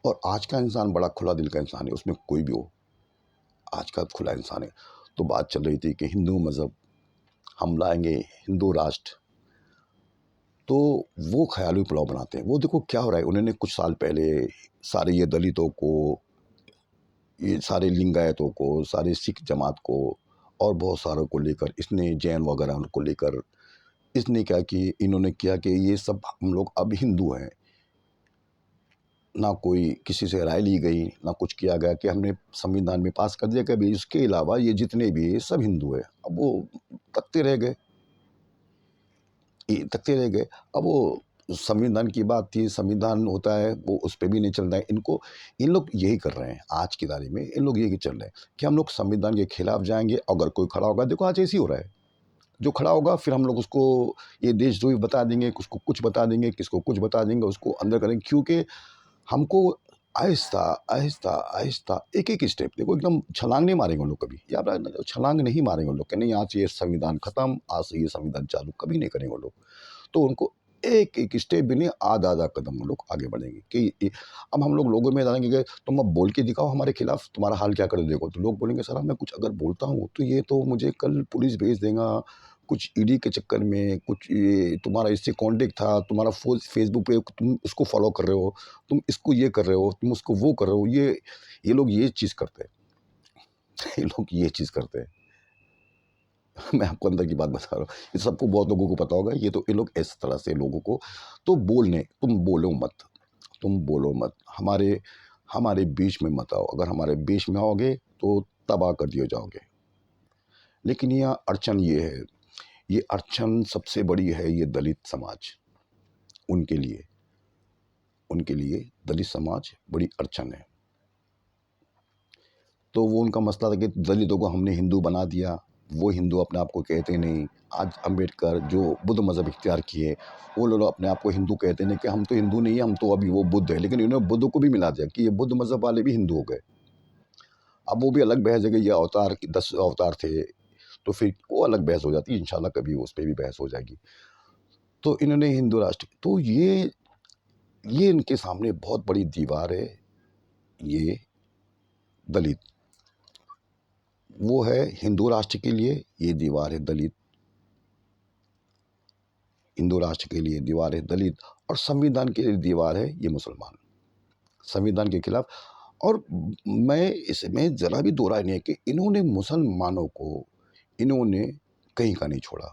और आज का इंसान बड़ा खुला दिल का इंसान है, उसमें कोई भी हो, आज का खुला इंसान है। तो बात चल रही थी कि हिंदू मज़हब, हम लाएंगे हिंदू राष्ट्र, तो वो ख्याली पुलाव बनाते हैं। वो देखो क्या हो रहा है, उन्होंने कुछ साल पहले सारे ये दलितों को, ये सारे लिंगायतों को, सारे सिख जमात को और बहुत सारों को लेकर, इसने जैन वगैरह उनको लेकर, इसने क्या कि इन्होंने किया कि ये सब हम लोग अब हिंदू हैं। ना कोई किसी से राय ली गई, ना कुछ किया गया, कि हमने संविधान में पास कर दिया कि अभी इसके अलावा ये जितने भी हैं सब हिंदू हैं। अब वो तकते रह गए, ये तकते रह गए। अब वो संविधान की बात थी, संविधान होता है वो उस पे भी नहीं चल रहा है। इन लोग यही कर रहे हैं आज की तारीख में, इन लोग यही चल रहे हैं कि हम लोग संविधान के खिलाफ जाएंगे। अगर कोई खड़ा होगा, देखो आज ऐसे ही हो रहा है, जो खड़ा होगा फिर हम लोग उसको ये देशद्रोही बता देंगे, उसको कुछ बता देंगे, किसको कुछ बता देंगे, उसको अंदर करेंगे। क्योंकि हमको आहिस्ता आहिस्ता आहिस्ता एक एक स्टेप, देखो एकदम छलांग नहीं मारेंगे उन लोग कभी, या छलांग नहीं मारेंगे उन लोग कि नहीं आज से ये संविधान खत्म, आज से ये संविधान चालू, कभी नहीं करेंगे वो लोग। तो उनको एक एक स्टेप भी नहीं, आधा आधा कदम वो लोग आगे बढ़ेंगे कि अब हम लोग लोगों में डालेंगे कि तुम अब बोल के दिखाओ हमारे खिलाफ, तुम्हारा हाल क्या कर देखो। तो लोग बोलेंगे सर मैं कुछ अगर बोलता हूँ तो ये तो मुझे कल पुलिस भेज देगा, कुछ ईडी के चक्कर में, कुछ ये तुम्हारा इससे कॉन्टेक्ट था, तुम्हारा फेसबुक पे तुम उसको फॉलो कर रहे हो, तुम इसको ये कर रहे हो, तुम उसको वो कर रहे हो। ये लोग ये चीज़ करते हैं ये लोग ये चीज़ करते हैं मैं आपको अंदर की बात बता रहा हूँ, ये सबको बहुत लोगों को पता होगा। ये तो ये लोग इस तरह से लोगों को तो बोलने, तुम बोलो मत, तुम बोलो मत, हमारे हमारे बीच में मत आओ। अगर हमारे बीच में आओगे तो तबाह कर दिए जाओगे। लेकिन यहाँ अड़चन ये है, ये अड़चन सबसे बड़ी है, ये दलित समाज, उनके लिए, उनके लिए दलित समाज बड़ी अड़चन है। तो वो उनका मसला था कि दलितों को हमने हिंदू बना दिया, वो हिंदू अपने आप को कहते नहीं। आज अम्बेडकर जो बुद्ध मज़हब इख्तियार किए, वो लोग अपने आप को हिंदू कहते नहीं कि हम तो हिंदू नहीं है, हम तो अभी वो बुद्ध है। लेकिन इन्होंने बुद्ध को भी मिला दिया कि ये बुद्ध मज़हब वाले भी हिंदू हो गए। अब वो भी अलग बहस है कि ये अवतार 10 अवतार थे, तो फिर वो अलग बहस हो जाती है। इंशाल्लाह कभी उस पे भी बहस हो जाएगी। तो इन्होंने हिंदू राष्ट्र, तो ये इनके सामने बहुत बड़ी दीवार है, ये दलित। वो है हिंदू राष्ट्र के लिए, ये दीवार है दलित। हिंदू राष्ट्र के लिए दीवार है दलित, और संविधान के लिए दीवार है ये मुसलमान, संविधान के खिलाफ। और मैं इसमें ज़रा भी दो राय नहीं है कि इन्होंने मुसलमानों को, इन्होंने कहीं का नहीं छोड़ा,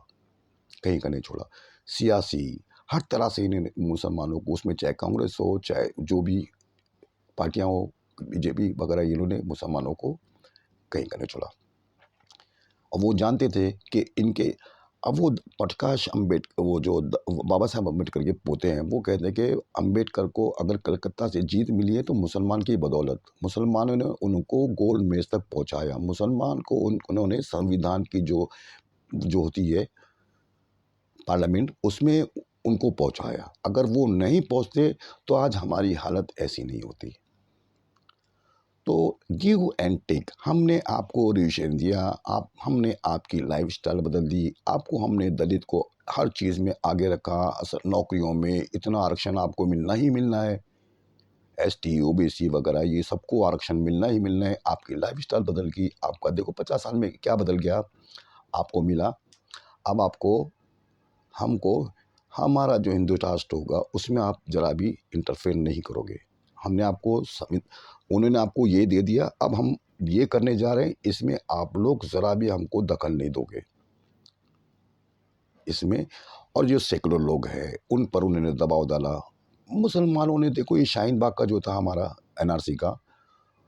कहीं का नहीं छोड़ा। सियासी हर तरह से इन्होंने मुसलमानों को, उसमें चाहे कांग्रेस हो, चाहे जो भी पार्टियां हो, बीजेपी वगैरह, इन्होंने मुसलमानों को कहीं का नहीं छोड़ा। और वो जानते थे कि इनके, अब वो प्रकाश अम्बेडकर, वो जो बाबा साहब अम्बेडकर के पोते हैं, वो कहते हैं कि अम्बेडकर को अगर कलकत्ता से जीत मिली है तो मुसलमान की बदौलत, मुसलमानों ने उनको गोल्ड मेज तक पहुंचाया। मुसलमान को उन्होंने संविधान की जो जो होती है पार्लियामेंट, उसमें उनको पहुंचाया। अगर वो नहीं पहुंचते तो आज हमारी हालत ऐसी नहीं होती। तो गिव एंड टेक, हमने आपको रिविजन दिया, हमने आपकी लाइफस्टाइल बदल दी, आपको हमने दलित को हर चीज़ में आगे रखा। नौकरियों में इतना आरक्षण आपको मिलना ही मिलना है, एसटी ओबीसी वगैरह ये सबको आरक्षण मिलना ही मिलना है। आपकी लाइफस्टाइल बदल गई, आपका देखो 50 साल में क्या बदल गया, आपको मिला। अब आपको, हमको, हमारा जो हिंदू राष्ट्र होगा उसमें आप जरा भी इंटरफेयर नहीं करोगे। हमने आपको उन्होंने आपको ये दे दिया, अब हम ये करने जा रहे हैं, इसमें आप लोग ज़रा भी हमको दखल नहीं दोगे इसमें। और जो सेकुलर लोग हैं उन पर उन्होंने दबाव डाला। मुसलमानों ने, देखो ये शाहीन बाग का जो था हमारा एनआरसी का,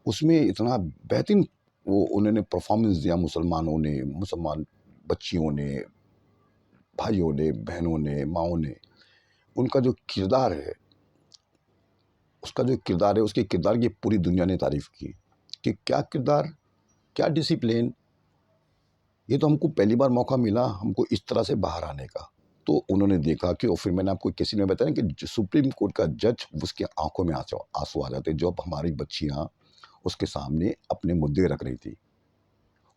उसमें इतना बेहतरीन वो उन्होंने परफॉर्मेंस दिया। मुसलमानों ने, मुसलमान बच्चियों ने, भाइयों ने, बहनों ने, माओं ने, उनका जो किरदार है, उसका जो किरदार है, उसके किरदार की पूरी दुनिया ने तारीफ की कि क्या किरदार, क्या डिसिप्लिन। ये तो हमको पहली बार मौका मिला हमको इस तरह से बाहर आने का। तो उन्होंने देखा कि, और फिर मैंने आपको किसी ने बताया कि सुप्रीम कोर्ट का जज, उसकी आंखों में आंसू आंसू आ जाते जब हमारी बच्चियां उसके सामने अपने मुद्दे रख रही थी,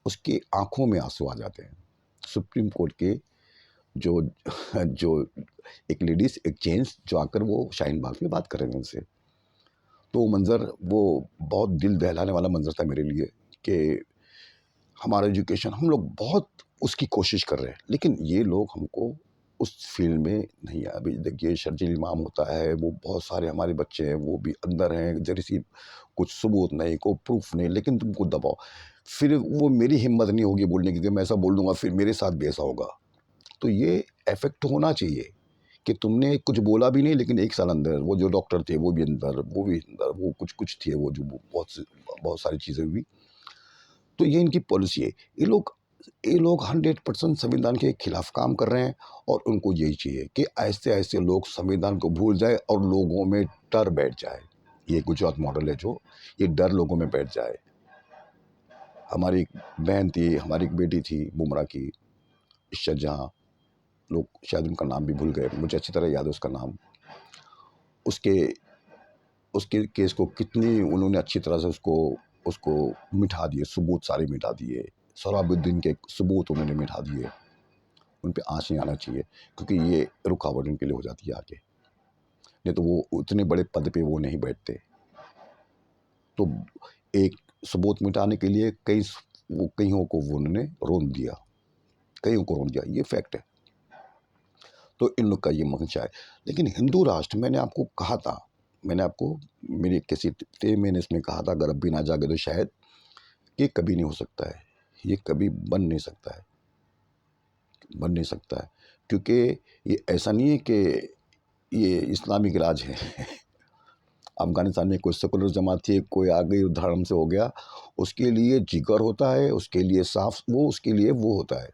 उसकी आंखों में आंसू आ जाते हैं। सुप्रीम कोर्ट के जो जो एक लेडीज, एक जेंट्स जो आकर वो शाहीन बाग में बात कर रहे हैं उनसे, तो वो मंज़र, वो बहुत दिल दहलाने वाला मंज़र था मेरे लिए कि हमारा एजुकेशन, हम लोग बहुत उसकी कोशिश कर रहे हैं, लेकिन ये लोग हमको उस फील्ड में नहीं है। अभी देखिए शर्जील इमाम होता है, वो बहुत सारे हमारे बच्चे हैं, वो भी अंदर हैं, जैसी कुछ सबूत नहीं, कोई प्रूफ नहीं, लेकिन तुमको दबाओ। फिर वो मेरी हिम्मत नहीं होगी बोलने की कि मैं ऐसा बोल दूंगा फिर मेरे साथ भी ऐसा होगा। तो ये इफेक्ट होना चाहिए कि तुमने कुछ बोला भी नहीं, लेकिन 1 साल अंदर वो जो डॉक्टर थे वो भी अंदर, वो भी अंदर, वो कुछ थे, वो जो बहुत सारी चीज़ें हुई। तो ये इनकी पॉलिसी है। ये लोग 100% संविधान के खिलाफ काम कर रहे हैं, और उनको यही चाहिए कि ऐसे लोग संविधान को भूल जाए और लोगों में डर बैठ जाए। ये गुजरात मॉडल है, जो ये डर लोगों में बैठ जाए। हमारी एक बहन थी, हमारी एक बेटी थी बुमरा की, इश्रत जहाँ, लोग शायद उनका नाम भी भूल गए, मुझे अच्छी तरह याद है उसका नाम। उसके उसके केस को कितनी उन्होंने अच्छी तरह से उसको उसको मिटा दिए, सबूत सारे मिटा दिए। सोहराबुद्दीन के सबूत उन्होंने मिटा दिए। उन पे आँच नहीं आना चाहिए, क्योंकि ये रुकावट उनके लिए हो जाती है आगे, नहीं तो वो उतने बड़े पद पे वो नहीं बैठते। तो एक सबूत मिटाने के लिए कईयों को वो उन्होंने रोन दिया, कईयों को रोन दिया, ये फैक्ट है। तो इन लोग का ये मंशा है। लेकिन हिंदू राष्ट्र, मैंने आपको कहा था, मैंने आपको मेरी किसी मैंने इसमें कहा था, अगर अब भी ना जागे तो शायद ये कभी नहीं हो सकता है, ये कभी बन नहीं सकता है, बन नहीं सकता है। क्योंकि ये ऐसा नहीं है कि ये इस्लामिक राज है। अफगानिस्तान में कोई सेकुलर जमात थी, कोई आ गई धर्म से हो गया, उसके लिए जिगर होता है, उसके लिए साफ, वो उसके लिए वो होता है,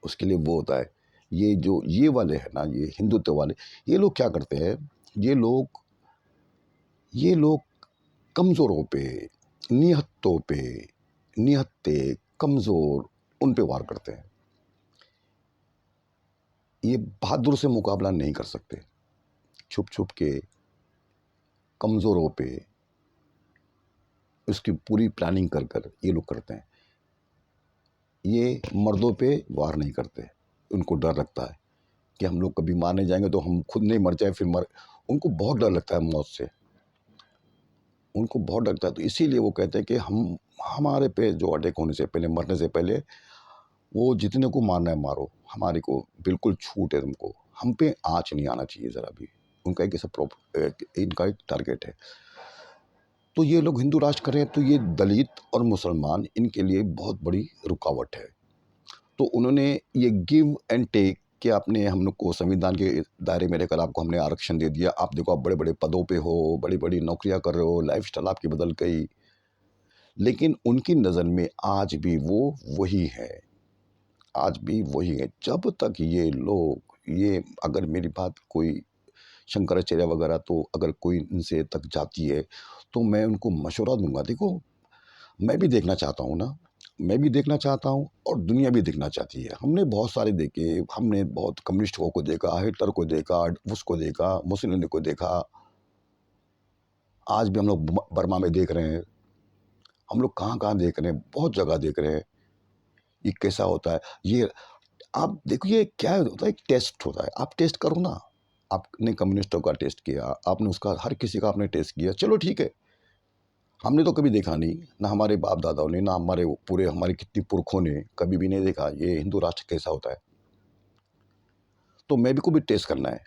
उसके लिए वो होता है। ये जो ये वाले हैं ना, ये हिंदुत्व वाले, ये लोग क्या करते हैं, ये लोग कमज़ोरों पे, निहत्तों पे, निहत्ते, कमज़ोर, उन पे वार करते हैं। ये बहादुर से मुकाबला नहीं कर सकते। छुप छुप के कमज़ोरों पे उसकी पूरी प्लानिंग कर कर ये लोग करते हैं। ये मर्दों पे वार नहीं करते। उनको डर लगता है कि हम लोग कभी मारने जाएंगे तो हम खुद नहीं मर जाए, फिर मर। उनको बहुत डर लगता है मौत से। उनको बहुत डर लगता है, तो इसीलिए वो कहते हैं कि हम हमारे पे जो अटैक होने से पहले, मरने से पहले, वो जितने को मारना है मारो, हमारे को बिल्कुल छूट है तुमको, हम पे आँच नहीं आना चाहिए ज़रा भी। उनका एक ऐसा इनका एक टारगेट है। तो ये लोग हिंदू राष्ट्र कर रहे हैं, तो ये दलित और मुसलमान इनके लिए बहुत बड़ी रुकावट है। तो उन्होंने ये गिव एंड टेक कि आपने हम लोग को संविधान के दायरे में रहकर आपको हमने आरक्षण दे दिया, आप देखो आप बड़े बड़े पदों पे हो, बड़ी बड़ी नौकरियां कर रहे हो, लाइफस्टाइल आपकी बदल गई। लेकिन उनकी नज़र में आज भी वो वही है। आज भी वही है। जब तक ये लोग, ये अगर मेरी बात कोई शंकराचार्य वगैरह, तो अगर कोई इनसे तक जाती है तो मैं उनको मशवरा दूंगा। देखो, मैं भी देखना चाहता हूँ ना, मैं भी देखना चाहता हूँ और दुनिया भी देखना चाहती है। हमने बहुत सारे देखे, हमने बहुत कम्युनिस्टों को देखा, हिटलर को देखा, उसको देखा, मुसोलिनी को देखा। आज भी हम लोग बर्मा में देख रहे हैं, हम लोग कहाँ कहाँ देख रहे हैं, बहुत जगह देख रहे हैं। ये कैसा होता है, ये आप देखिए क्या होता है, एक टेस्ट होता है। आप टेस्ट करो ना। आपने कम्युनिस्टों का टेस्ट किया, आपने उसका, हर किसी का आपने टेस्ट किया, चलो ठीक है। हमने तो कभी देखा नहीं, ना हमारे बाप दादाओं ने, ना हमारे पूरे हमारे कितने पुरखों ने कभी भी नहीं देखा ये हिंदू राष्ट्र कैसा होता है। तो मैं भी को भी टेस्ट करना है।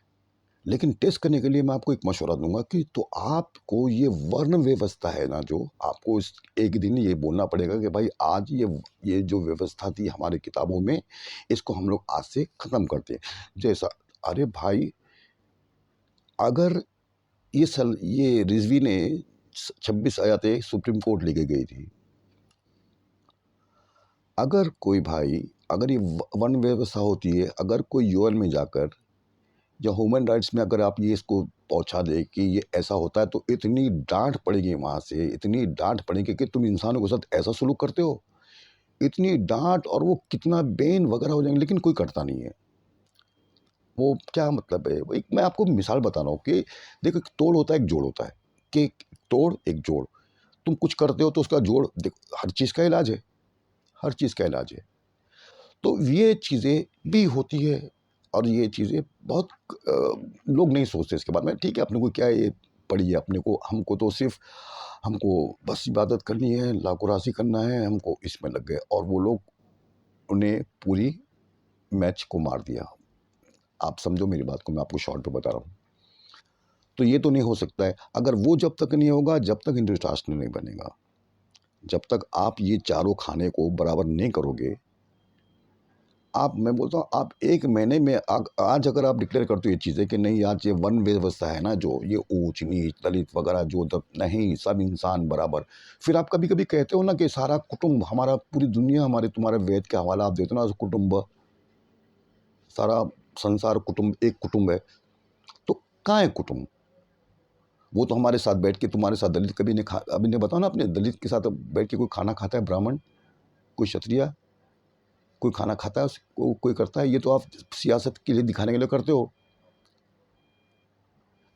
लेकिन टेस्ट करने के लिए मैं आपको एक मशवरा दूंगा कि तो आपको ये वर्ण व्यवस्था है ना, जो आपको इस एक दिन ये बोलना पड़ेगा कि भाई आज ये जो व्यवस्था थी हमारी किताबों में, इसको हम लोग आज से ख़त्म करते हैं। जैसा, अरे भाई, अगर ये रिजवी ने 26 आयतें सुप्रीम कोर्ट लेके गई थी। अगर कोई भाई, अगर ये वर्ण व्यवस्था होती है, अगर कोई यूएन में जाकर या ह्यूमन राइट्स में अगर आप ये इसको पहुंचा दे कि ये ऐसा होता है, तो इतनी डांट पड़ेगी वहाँ से, इतनी डांट पड़ेगी कि तुम इंसानों के साथ ऐसा सलूक करते हो। इतनी डांट, और वो कितना बेन वगैरह हो जाएंगे, लेकिन कोई करता नहीं है। वो क्या मतलब है, वो एक मैं आपको मिसाल बता रहा हूँ कि देखो, एक तोड़ होता है, एक जोड़ होता है। कि एक तोड़, एक जोड़। तुम कुछ करते हो तो उसका जोड़, देखो हर चीज़ का इलाज है, हर चीज़ का इलाज है। तो ये चीज़ें भी होती है, और ये चीज़ें बहुत लोग नहीं सोचते इसके बारे में। ठीक है, अपने को क्या ये पड़ी है, अपने को, हमको तो सिर्फ, हमको बस इबादत करनी है, अल्लाह को राज़ी करना है, हमको इसमें लग गए। और वो लोग, उन्हें पूरी मैच को मार दिया। आप समझो मेरी बात को, मैं आपको शॉर्ट पे बता रहा हूँ। तो ये तो नहीं हो सकता है। अगर वो जब तक नहीं होगा, जब तक हिंदू राष्ट्र नहीं बनेगा, जब तक आप ये चारों खाने को बराबर नहीं करोगे, आप, मैं बोलता हूँ, आप एक महीने में आज अगर आप डिक्लेयर करते हो ये चीज़ें कि नहीं, आज ये वन व्यवस्था है ना, जो ये ऊंच नीच दलित वगैरह जो, तब नहीं, सब इंसान बराबर। फिर आप कभी कभी कहते हो ना कि सारा कुटुंब हमारा, पूरी दुनिया हमारे, तुम्हारे वेद के हवाला आप देते हो ना, कुटुंब, सारा संसार कुटुंब, एक कुटुंब है। तो कहाँ है कुटुंब? वो तो हमारे साथ बैठ के, तुम्हारे साथ दलित कभी नहीं खा, अभी ने बताओ ना, अपने दलित के साथ बैठ के कोई खाना खाता है? ब्राह्मण, कोई क्षत्रिय, कोई खाना खाता है? कोई करता है? ये तो आप सियासत के लिए, दिखाने के लिए करते हो।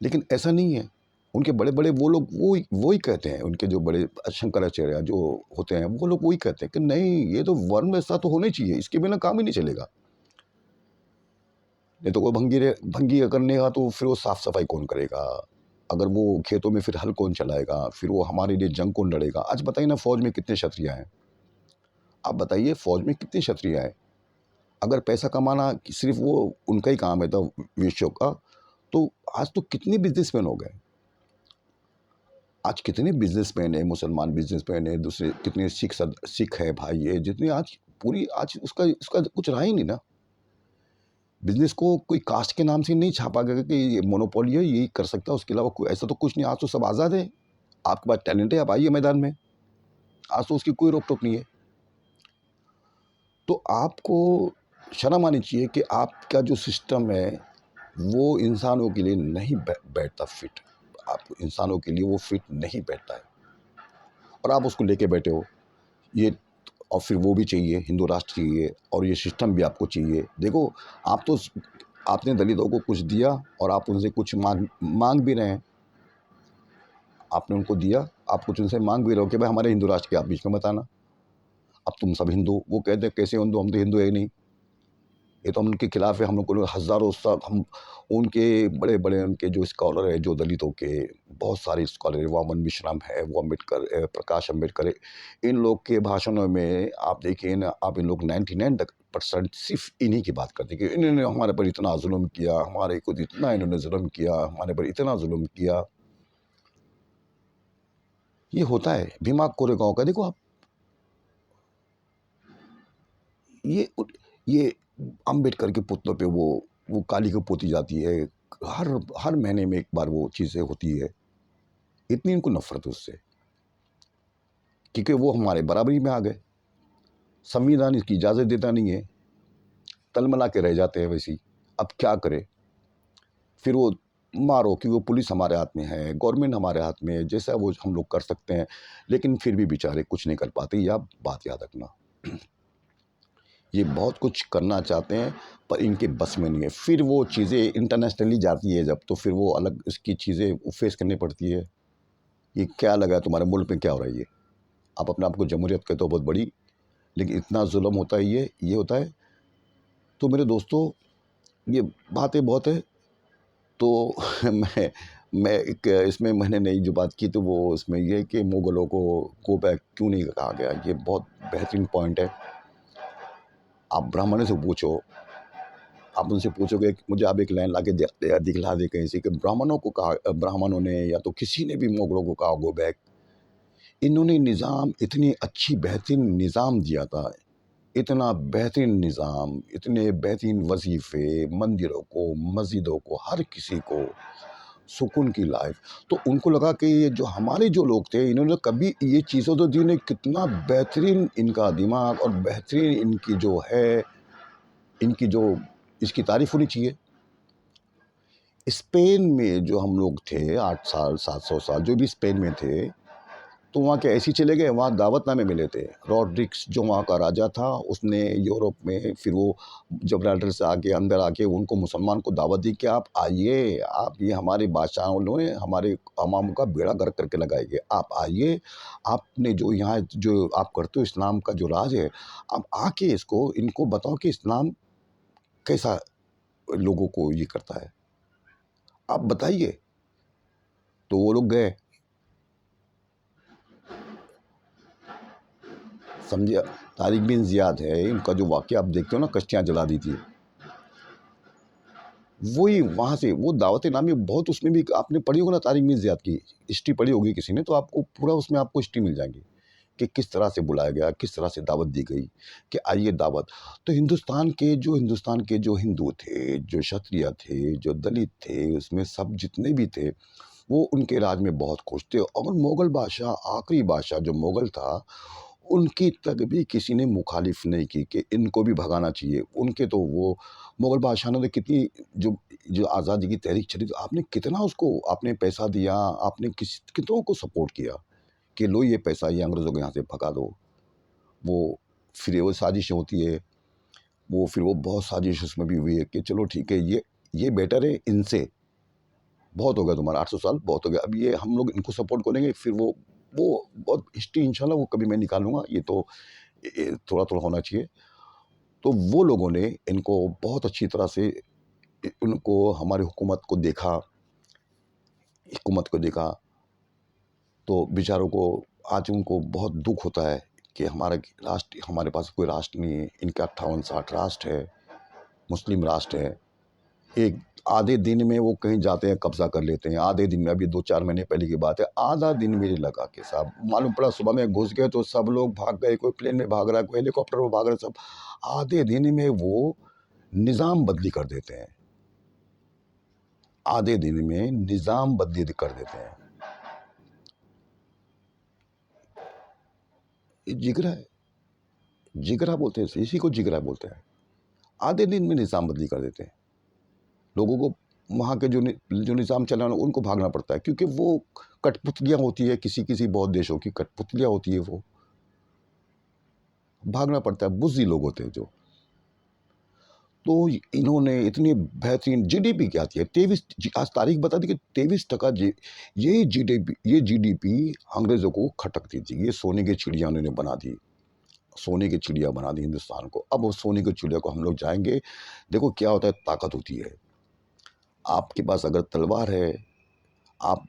लेकिन ऐसा नहीं है। उनके बड़े बड़े वो लोग वो ही कहते हैं, उनके जो बड़े शंकराचार्य जो होते हैं, वो लोग वही कहते हैं कि नहीं, ये तो वर्ण व्यवस्था तो होनी चाहिए, इसके बिना काम ही नहीं चलेगा। नहीं तो कोई भंगी करने का, तो फिर वो साफ सफाई कौन करेगा? अगर वो खेतों में, फिर हल कौन चलाएगा? फिर वो हमारे लिए जंग कौन लड़ेगा? आज बताइए ना, फौज में कितने क्षत्रिय हैं? आप बताइए, फौज में कितने क्षत्रिय हैं? अगर पैसा कमाना सिर्फ वो उनका ही काम है, तो वेश्यों का, तो आज तो कितने बिजनेसमैन हो गए। आज कितने बिजनेसमैन है, मुसलमान बिजनेसमैन है, दूसरे कितने सिख है भाई, ये जितने आज, पूरी आज उसका उसका कुछ रहा ही नहीं ना। बिजनेस को कोई कास्ट के नाम से नहीं छापा गया कि ये मोनोपोली है, यही कर सकता है, उसके अलावा कोई ऐसा तो कुछ नहीं। आज तो सब आज़ाद है। आपके पास टैलेंट है, आप आइए मैदान में। आज तो उसकी कोई रोक टोक नहीं है। तो आपको शर्म आनी चाहिए कि आपका जो सिस्टम है, वो इंसानों के लिए नहीं बैठता फिट। आप इंसानों के लिए वो फिट नहीं बैठता है, और आप उसको लेके बैठे हो। ये, और फिर वो भी चाहिए, हिंदू राष्ट्र चाहिए और ये सिस्टम भी आपको चाहिए। देखो, आप तो आपने दलितों को कुछ दिया और आप उनसे कुछ मांग भी रहे हैं। आपने उनको दिया, आप कुछ उनसे मांग भी रहे हो कि भाई हमारे हिंदू राष्ट्र के आप बीच में बताना। अब तुम सब हिंदू, वो कहते हैं कैसे हिंदू, हम तो हिंदू है ही नहीं। ये तो हम उनके खिलाफ है। हम लोग को हज़ारों साल हम उनके बड़े-बड़े उनके जो स्कॉलर हैं, जो दलितों के बहुत सारे स्कॉलर हैं, वामन मिश्रम है, वो अम्बेडकर प्रकाश अम्बेडकर है। इन लोग के भाषणों में आप देखिए ना, आप इन लोग 99% सिर्फ़ इन्हीं की बात करते हैं कि इन्होंने हमारे पर इतना ज़ुल्म किया, हमारे को इतना इन्होंने ज़ुल्म किया, हमारे पर इतना ज़ुल्म किया। ये होता है दिमाग कोरेगाँव का। देखो आप, ये ये अम्बेडकर के पुतलों पे वो काली को पोती जाती है। हर हर महीने में एक बार वो चीज़ें होती है। इतनी इनको नफ़रत है उससे, क्योंकि वो हमारे बराबरी में आ गए। संविधान इसकी इजाज़त देता नहीं है, तलमला के रह जाते हैं वैसे ही। अब क्या करें? फिर वो मारो, कि वो पुलिस हमारे हाथ में है, गवर्नमेंट हमारे हाथ में है, जैसा वो हम लोग कर सकते हैं, लेकिन फिर भी बेचारे कुछ नहीं कर पाते। ये आप बात याद रखना। ये बहुत कुछ करना चाहते हैं, पर इनके बस में नहीं है। फिर वो चीज़ें इंटरनेशनली जाती है जब, तो फिर वो अलग इसकी चीज़ें फेस करनी पड़ती है। ये क्या लगा है तुम्हारे मुल्क में क्या हो रहा है ये? आप अपने आप को जमहूरियत कहते हो बहुत बड़ी, लेकिन इतना जुल्म होता है, ये होता है। तो मेरे दोस्तों, ये बातें बहुत है। तो मैं एक इसमें मैंने नई जो बात की, तो वो इसमें ये है कि मुग़लों को गो बैक क्यों नहीं कहा गया। ये बहुत बेहतरीन पॉइंट है। आप ब्राह्मणों से पूछो, आप उनसे पूछोगे कि मुझे आप एक लाइन लाके दिखला दे कहीं से कि ब्राह्मणों को कहा, ब्राह्मणों ने या तो किसी ने भी मुग़लों को कहा गो बैक। इन्होंने निज़ाम इतनी अच्छी बेहतरीन निज़ाम दिया था, इतना बेहतरीन निज़ाम, इतने बेहतरीन वज़ीफ़े, मंदिरों को, मस्जिदों को, हर किसी को सुकून की लाइफ। तो उनको लगा कि ये जो हमारे जो लोग थे, इन्होंने कभी ये चीज़ें तो दी नहीं। कितना बेहतरीन इनका दिमाग और बेहतरीन इनकी जो है, इनकी जो इसकी तारीफ़ होनी चाहिए। स्पेन में जो हम लोग थे 8 साल, 700 साल जो भी स्पेन में थे, तो वहाँ के ऐसे ही चले गए, वहाँ दावतनामे मिले थे। रॉड्रिक्स जो वहाँ का राजा था, उसने यूरोप में फिर वो जिब्राल्टर से आके अंदर आके उनको मुसलमान को दावत दी कि आप आइए, आप ये हमारे बादशाहों ने हमारे अवाम का बेड़ा गर्क करके लगाएंगे। आप आइए, आपने जो यहाँ जो आप करते हो इस्लाम का जो राज है, आप आके इसको इनको बताओ कि इस्लाम कैसा लोगों को ये करता है, आप बताइए। तो वो लोग गए, समझिए। तारिक बिन ज़ियाद है, इनका जो वाक़या आप देखते हो ना, कश्तियाँ जला दी थी, वही वहाँ से वो दावत-ए-नामी बहुत, उसमें भी आपने पढ़ी होगी ना तारिक बिन ज़ियाद की हिस्ट्री पढ़ी होगी किसी ने, तो आपको पूरा उसमें आपको हिस्ट्री मिल जाएगी कि किस तरह से बुलाया गया, किस तरह से दावत दी गई कि आइए दावत। तो हिंदुस्तान के जो हिंदू थे, जो क्षत्रिय थे, जो दलित थे, उसमें सब जितने भी थे, वो उनके राज में बहुत खुश थे। और मुग़ल बादशाह, आखिरी बादशाह जो मुग़ल था, उनकी तक भी किसी ने मुखालिफ नहीं की कि इनको भी भगाना चाहिए। उनके तो वो मुग़ल बादशाह ने कितनी जो जो आज़ादी की तहरीक चली, तो आपने कितना उसको आपने पैसा दिया, आपने कितनों को सपोर्ट किया कि लो ये पैसा, ये अंग्रेज़ों को यहाँ से भगा दो। वो फिर वो साजिश होती है, वो फिर वो बहुत साजिश उसमें भी हुई है कि चलो ठीक है, ये बेटर है इनसे, बहुत हो गया तुम्हारा 800 साल बहुत हो गया, अब ये हम लोग इनको सपोर्ट करेंगे। फिर वो बहुत हिस्ट्री इंशाल्लाह वो कभी मैं निकालूँगा, ये तो थोड़ा-थोड़ा होना चाहिए। तो वो लोगों ने इनको बहुत अच्छी तरह से उनको हमारी हुकूमत को देखा, तो बेचारों को आज उनको बहुत दुःख होता है कि हमारे पास कोई राष्ट्र नहीं है। इनका 58-60 राष्ट्र है, मुस्लिम राष्ट्र है। एक आधे दिन में वो कहीं जाते हैं, कब्ज़ा कर लेते हैं। आधे दिन में, अभी 2-4 महीने पहले की बात है, आधा दिन मेरे लगा कि साहब मालूम पड़ा सुबह में घुस गए तो सब लोग भाग गए, कोई प्लेन में भाग रहा है, कोई हेलीकॉप्टर में भाग रहा है, सब आधे दिन में वो निज़ाम बदली कर देते हैं। आधे दिन में निज़ाम बदली कर देते हैं। ये जिगरा है, जिगरा बोलते हैं इसी को, जिगरा बोलते हैं। आधे दिन में निज़ाम बदली कर देते हैं। लोगों को वहाँ के जो निज़ाम चलाना, उनको भागना पड़ता है, क्योंकि वो कठपुतलियाँ होती है, किसी बहुत देशों की कठपुतलियाँ होती है वो। भागना पड़ता है, बुज़दिल लोग होते हैं जो। तो इन्होंने इतनी बेहतरीन जीडीपी क्या थी, 23 आज तारीख बता दी कि 23% ये जीडीपी अंग्रेज़ों को खटकती थी। ये सोने की चिड़िया उन्होंने बना दी, सोने की चिड़िया बना दी हिंदुस्तान को। अब उस सोने की चिड़िया को हम लोग जाएँगे, देखो क्या होता है, ताकत होती है। आपके पास अगर तलवार है, आप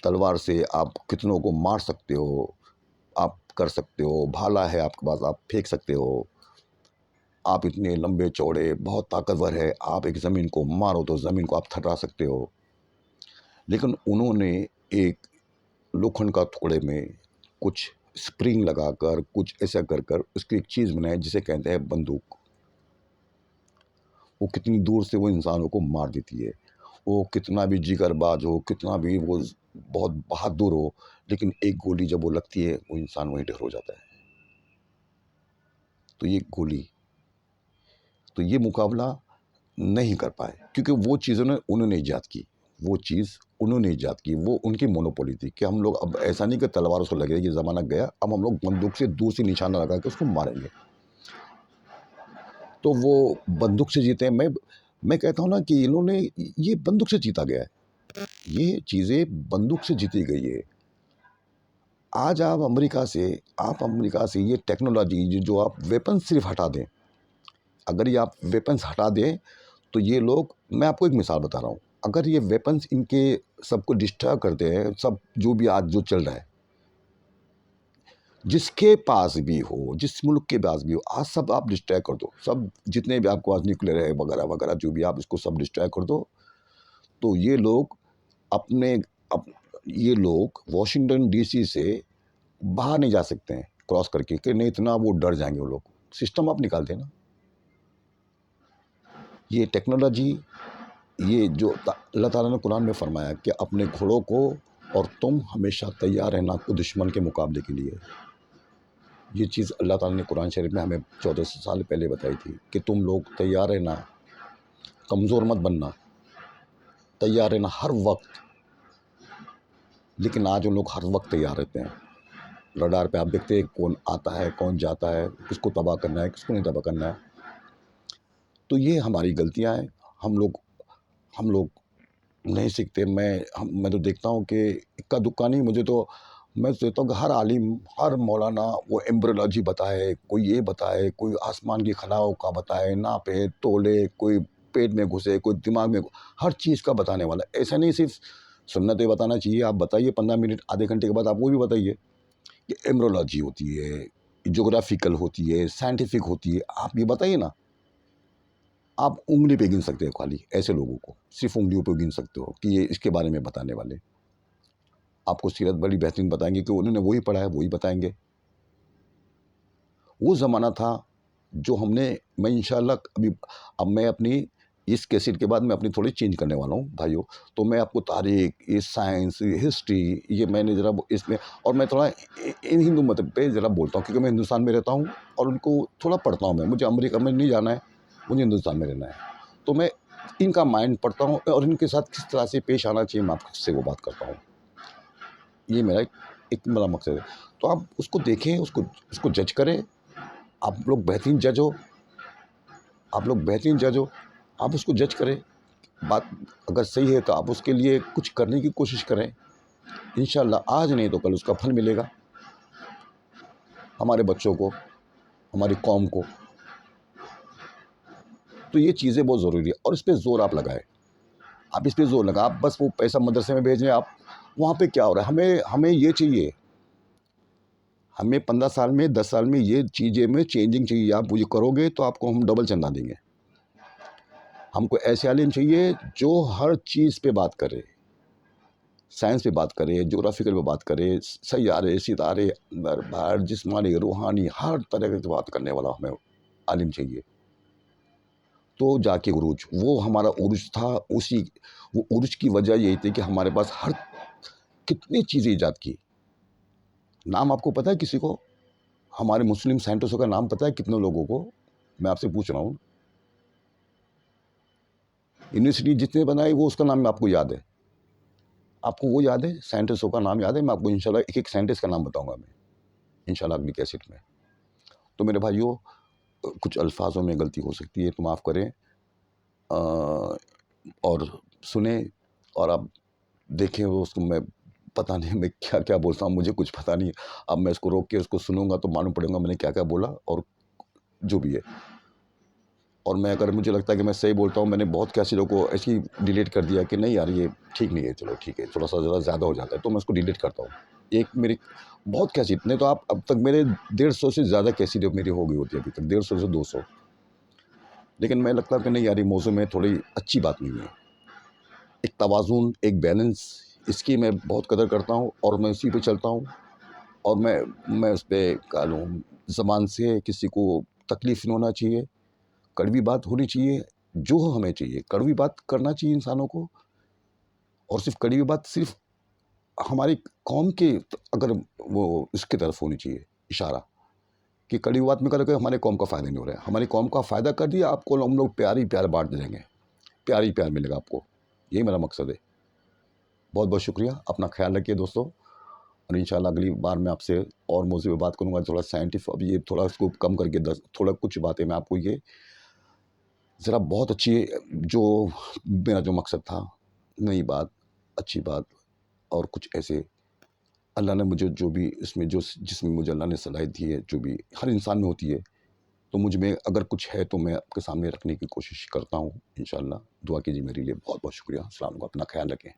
तलवार से आप कितनों को मार सकते हो, आप कर सकते हो। भाला है आपके पास, आप फेंक सकते हो। आप इतने लंबे चौड़े बहुत ताकतवर है, आप एक ज़मीन को मारो तो ज़मीन को आप थर्रा सकते हो। लेकिन उन्होंने एक लोखंड का टुकड़े में कुछ स्प्रिंग लगाकर, कुछ ऐसा कर कर उसकी एक चीज़ बनाई जिसे कहते हैं बंदूक। वो कितनी दूर से वो इंसानों को मार देती है। वो कितना भी जिगरबाज हो, कितना भी वो बहुत बहादुर हो, लेकिन एक गोली जब वो लगती है, वो इंसान वहीं ढेर हो जाता है। तो ये गोली, तो ये मुकाबला नहीं कर पाए, क्योंकि वो चीज़ उन्होंने ईजाद की। वो चीज़ उन्होंने ईजाद की, वो उनकी मोनोपोली थी कि हम लोग अब ऐसा नहीं कि तलवारों से लगे, ये ज़माना गया, अब हम लोग बंदूक से दूर से निशाना लगा के उसको मारेंगे। तो वो बंदूक से जीते हैं। मैं कहता हूँ ना कि इन्होंने ये बंदूक से जीता गया है। ये चीज़ें बंदूक से जीती गई है। आज आप अमेरिका से ये टेक्नोलॉजी जो आप वेपन सिर्फ हटा दें, अगर ये आप वेपन्स हटा दें, तो ये लोग, मैं आपको एक मिसाल बता रहा हूँ, अगर ये वेपन्स इनके सबको डिस्ट्रॉय करते हैं, सब जो भी आज जो चल रहा है, जिसके पास भी हो, जिस मुल्क के पास भी हो, आज सब आप डिस्ट्रॉय कर दो, सब जितने भी आपके पास न्यूक्लियर है वगैरह वगैरह जो भी, आप इसको सब डिस्ट्रॉय कर दो, तो ये लोग अपने अप ये लोग वाशिंगटन डीसी से बाहर नहीं जा सकते हैं क्रॉस करके, कि नहीं, इतना वो डर जाएंगे वो लोग। सिस्टम आप निकाल देना। ये टेक्नोलॉजी, ये जो अल्लाह ताला ने कुरान में फरमाया कि अपने घोड़ों को और तुम हमेशा तैयार रहना को दुश्मन के मुकाबले के लिए। ये चीज़ अल्लाह ताला ने कुरान शरीफ में हमें 1400 साल पहले बताई थी कि तुम लोग तैयार रहना, कमज़ोर मत बनना, तैयार रहना हर वक्त। लेकिन आज उन लोग हर वक्त तैयार रहते हैं। रडार पे आप देखते हैं कौन आता है, कौन जाता है, किसको तबाह करना है, किसको नहीं तबाह करना है। तो ये हमारी गलतियाँ हैं। हम लोग नहीं सीखते। मैं तो देखता हूँ कि इक्का दुक्का नहीं, मैं तो देखता हूँ कि हर आलिम, हर मौलाना वो एम्ब्रियोलॉजी बताए, कोई ये बताए, कोई आसमान की खलाओं का बताए, नापे तोले, कोई पेट में घुसे, कोई दिमाग में, हर चीज़ का बताने वाला। ऐसा नहीं सिर्फ सुन्नतें बताना चाहिए, आप बताइए 15 मिनट आधे घंटे के बाद आप वो भी बताइए कि एम्ब्रियोलॉजी होती है, ज्योग्राफिकल होती है, साइंटिफिक होती है, आप ये बताइए ना। आप उँगली पे गिन सकते हो खाली ऐसे लोगों को, सिर्फ उँगलियों पे गिन सकते हो कि ये इसके बारे में बताने वाले। आपको सीरत बड़ी बेहतरीन बताएंगे कि उन्होंने वही पढ़ा है, वही बताएंगे। वो ज़माना था जो मैं इंशाल्लाह अब मैं अपनी इस कैसेट के बाद मैं अपनी थोड़ी चेंज करने वाला हूँ भाइयों। तो मैं आपको तारीख, ये साइंस, हिस्ट्री, ये मैंने ज़रा इसमें, और मैं थोड़ा इन हिंदू मत पे ज़रा बोलता हूँ, क्योंकि मैं हिंदुस्तान में रहता हूँ और उनको थोड़ा पढ़ता हूँ। मुझे अमेरिका में नहीं जाना है, मुझे हिंदुस्तान में रहना है। तो मैं इनका माइंड पढ़ता हूँ और इनके साथ किस तरह से पेश आना चाहिए, मैं आपसे वो बात करता हूँ। ये मेरा एक बड़ा मकसद है। तो आप उसको देखें, उसको जज करें। आप लोग बेहतरीन जज हो, आप उसको जज करें। बात अगर सही है तो आप उसके लिए कुछ करने की कोशिश करें। इंशाल्लाह आज नहीं तो कल उसका फल मिलेगा हमारे बच्चों को, हमारी कौम को। तो ये चीज़ें बहुत ज़रूरी है और इस पे ज़ोर आप लगाएं। आप इस पे ज़ोर लगाएं। आप बस वो पैसा मदरसे में भेजें, आप वहाँ पे क्या हो रहा है, हमें ये चाहिए। हमें 15 साल में, 10 साल में ये चीज़ें में चेंजिंग चाहिए। आप वो करोगे तो आपको हम डबल चंदा देंगे। हमको ऐसे आलिम चाहिए जो हर चीज़ पे बात करे, साइंस पे बात करे, ज्योग्राफिकल पे बात करे, सैयारे, सितारे, अंदर बाहर, जिस्मानी, रूहानी, हर तरह की बात करने वाला हमें आलिम चाहिए। तो जाके उरूज, वो हमारा उरूज था। वो उरूज की वजह यही थी कि हमारे पास कितनी चीज़ें ईजाद की। नाम आपको पता है किसी को? हमारे मुस्लिम साइंटिस्टों का नाम पता है कितने लोगों को? मैं आपसे पूछ रहा हूँ। यूनिवर्सिटी जितने बनाई वो उसका नाम आपको याद है? आपको वो याद है? साइंटिस्टों का नाम याद है? मैं आपको इंशाल्लाह एक-एक साइंटिस्ट का नाम बताऊँगा मैं, इंशाल्लाह अगली कैसेट में। तो मेरे भाइयों कुछ अल्फाजों में गलती हो सकती है तो माफ़ करें, और सुने और आप देखें वो उसको। मैं पता नहीं मैं क्या-क्या बोलता हूँ, मुझे कुछ पता नहीं। अब मैं इसको रोक के उसको सुनूँगा तो मालूम पड़ेगा मैंने क्या-क्या बोला और जो भी है। और मैं अगर मुझे लगता है कि मैं सही बोलता हूँ, मैंने बहुत कैसेटों को ऐसे ही डिलीट कर दिया कि नहीं यार ये ठीक नहीं है, चलो ठीक है, थोड़ा-सा ज़रा ज़्यादा हो जाता है, तो मैं उसको डिलीट करता हूँ। एक मेरी बहुत कैसेट नहीं तो आप अब तक मेरे 150 से ज़्यादा कैसेटें मेरी हो गई होती है अभी तक, 150 से 200। लेकिन मैं लगता है कि नहीं यार, ये मौज़ू में थोड़ी अच्छी बात नहीं है। एक तवाज़ुन, एक बैलेंस, इसकी मैं बहुत कदर करता हूँ और मैं उसी पे चलता हूँ। और मैं उस पे क्या लूँ, ज़बान से किसी को तकलीफ़ नहीं होना चाहिए, कड़वी बात होनी चाहिए, जो हमें चाहिए। कड़वी बात करना चाहिए इंसानों को, और सिर्फ़ कड़वी बात सिर्फ़ हमारी कौम के अगर वो इसकी तरफ होनी चाहिए इशारा, कि कड़वी बात में करके हमारे कौम का फ़ायदा नहीं हो रहा है। हमारी कौम का फ़ायदा कर दिया, आपको हम लोग प्यार ही प्यार बाँट देंगे, प्यार ही प्यार मिलेगा आपको। यही मेरा मकसद है। बहुत-बहुत शुक्रिया, अपना ख़्याल रखिए दोस्तों, और इंशाल्लाह अगली बार मैं आपसे और मौज़ू पे बात करूँगा, थोड़ा साइंटिफ़िक। अब ये थोड़ा इसको कम करके 10 थोड़ा कुछ बातें मैं आपको ये ज़रा बहुत अच्छी, जो मेरा जो मकसद था, नई बात, अच्छी बात, और कुछ ऐसे अल्लाह ने मुझे जो भी इसमें जो जिसमें मुझे अल्लाह ने सलाहियत दी है, जो भी हर इंसान में होती है, तो मुझ में अगर कुछ है तो मैं आपके सामने रखने की कोशिश करता हूँ इंशाल्लाह। दुआ कीजिए मेरे लिए। बहुत-बहुत शुक्रिया। अस्सलाम वालेकुम। अपना ख़्याल रखें।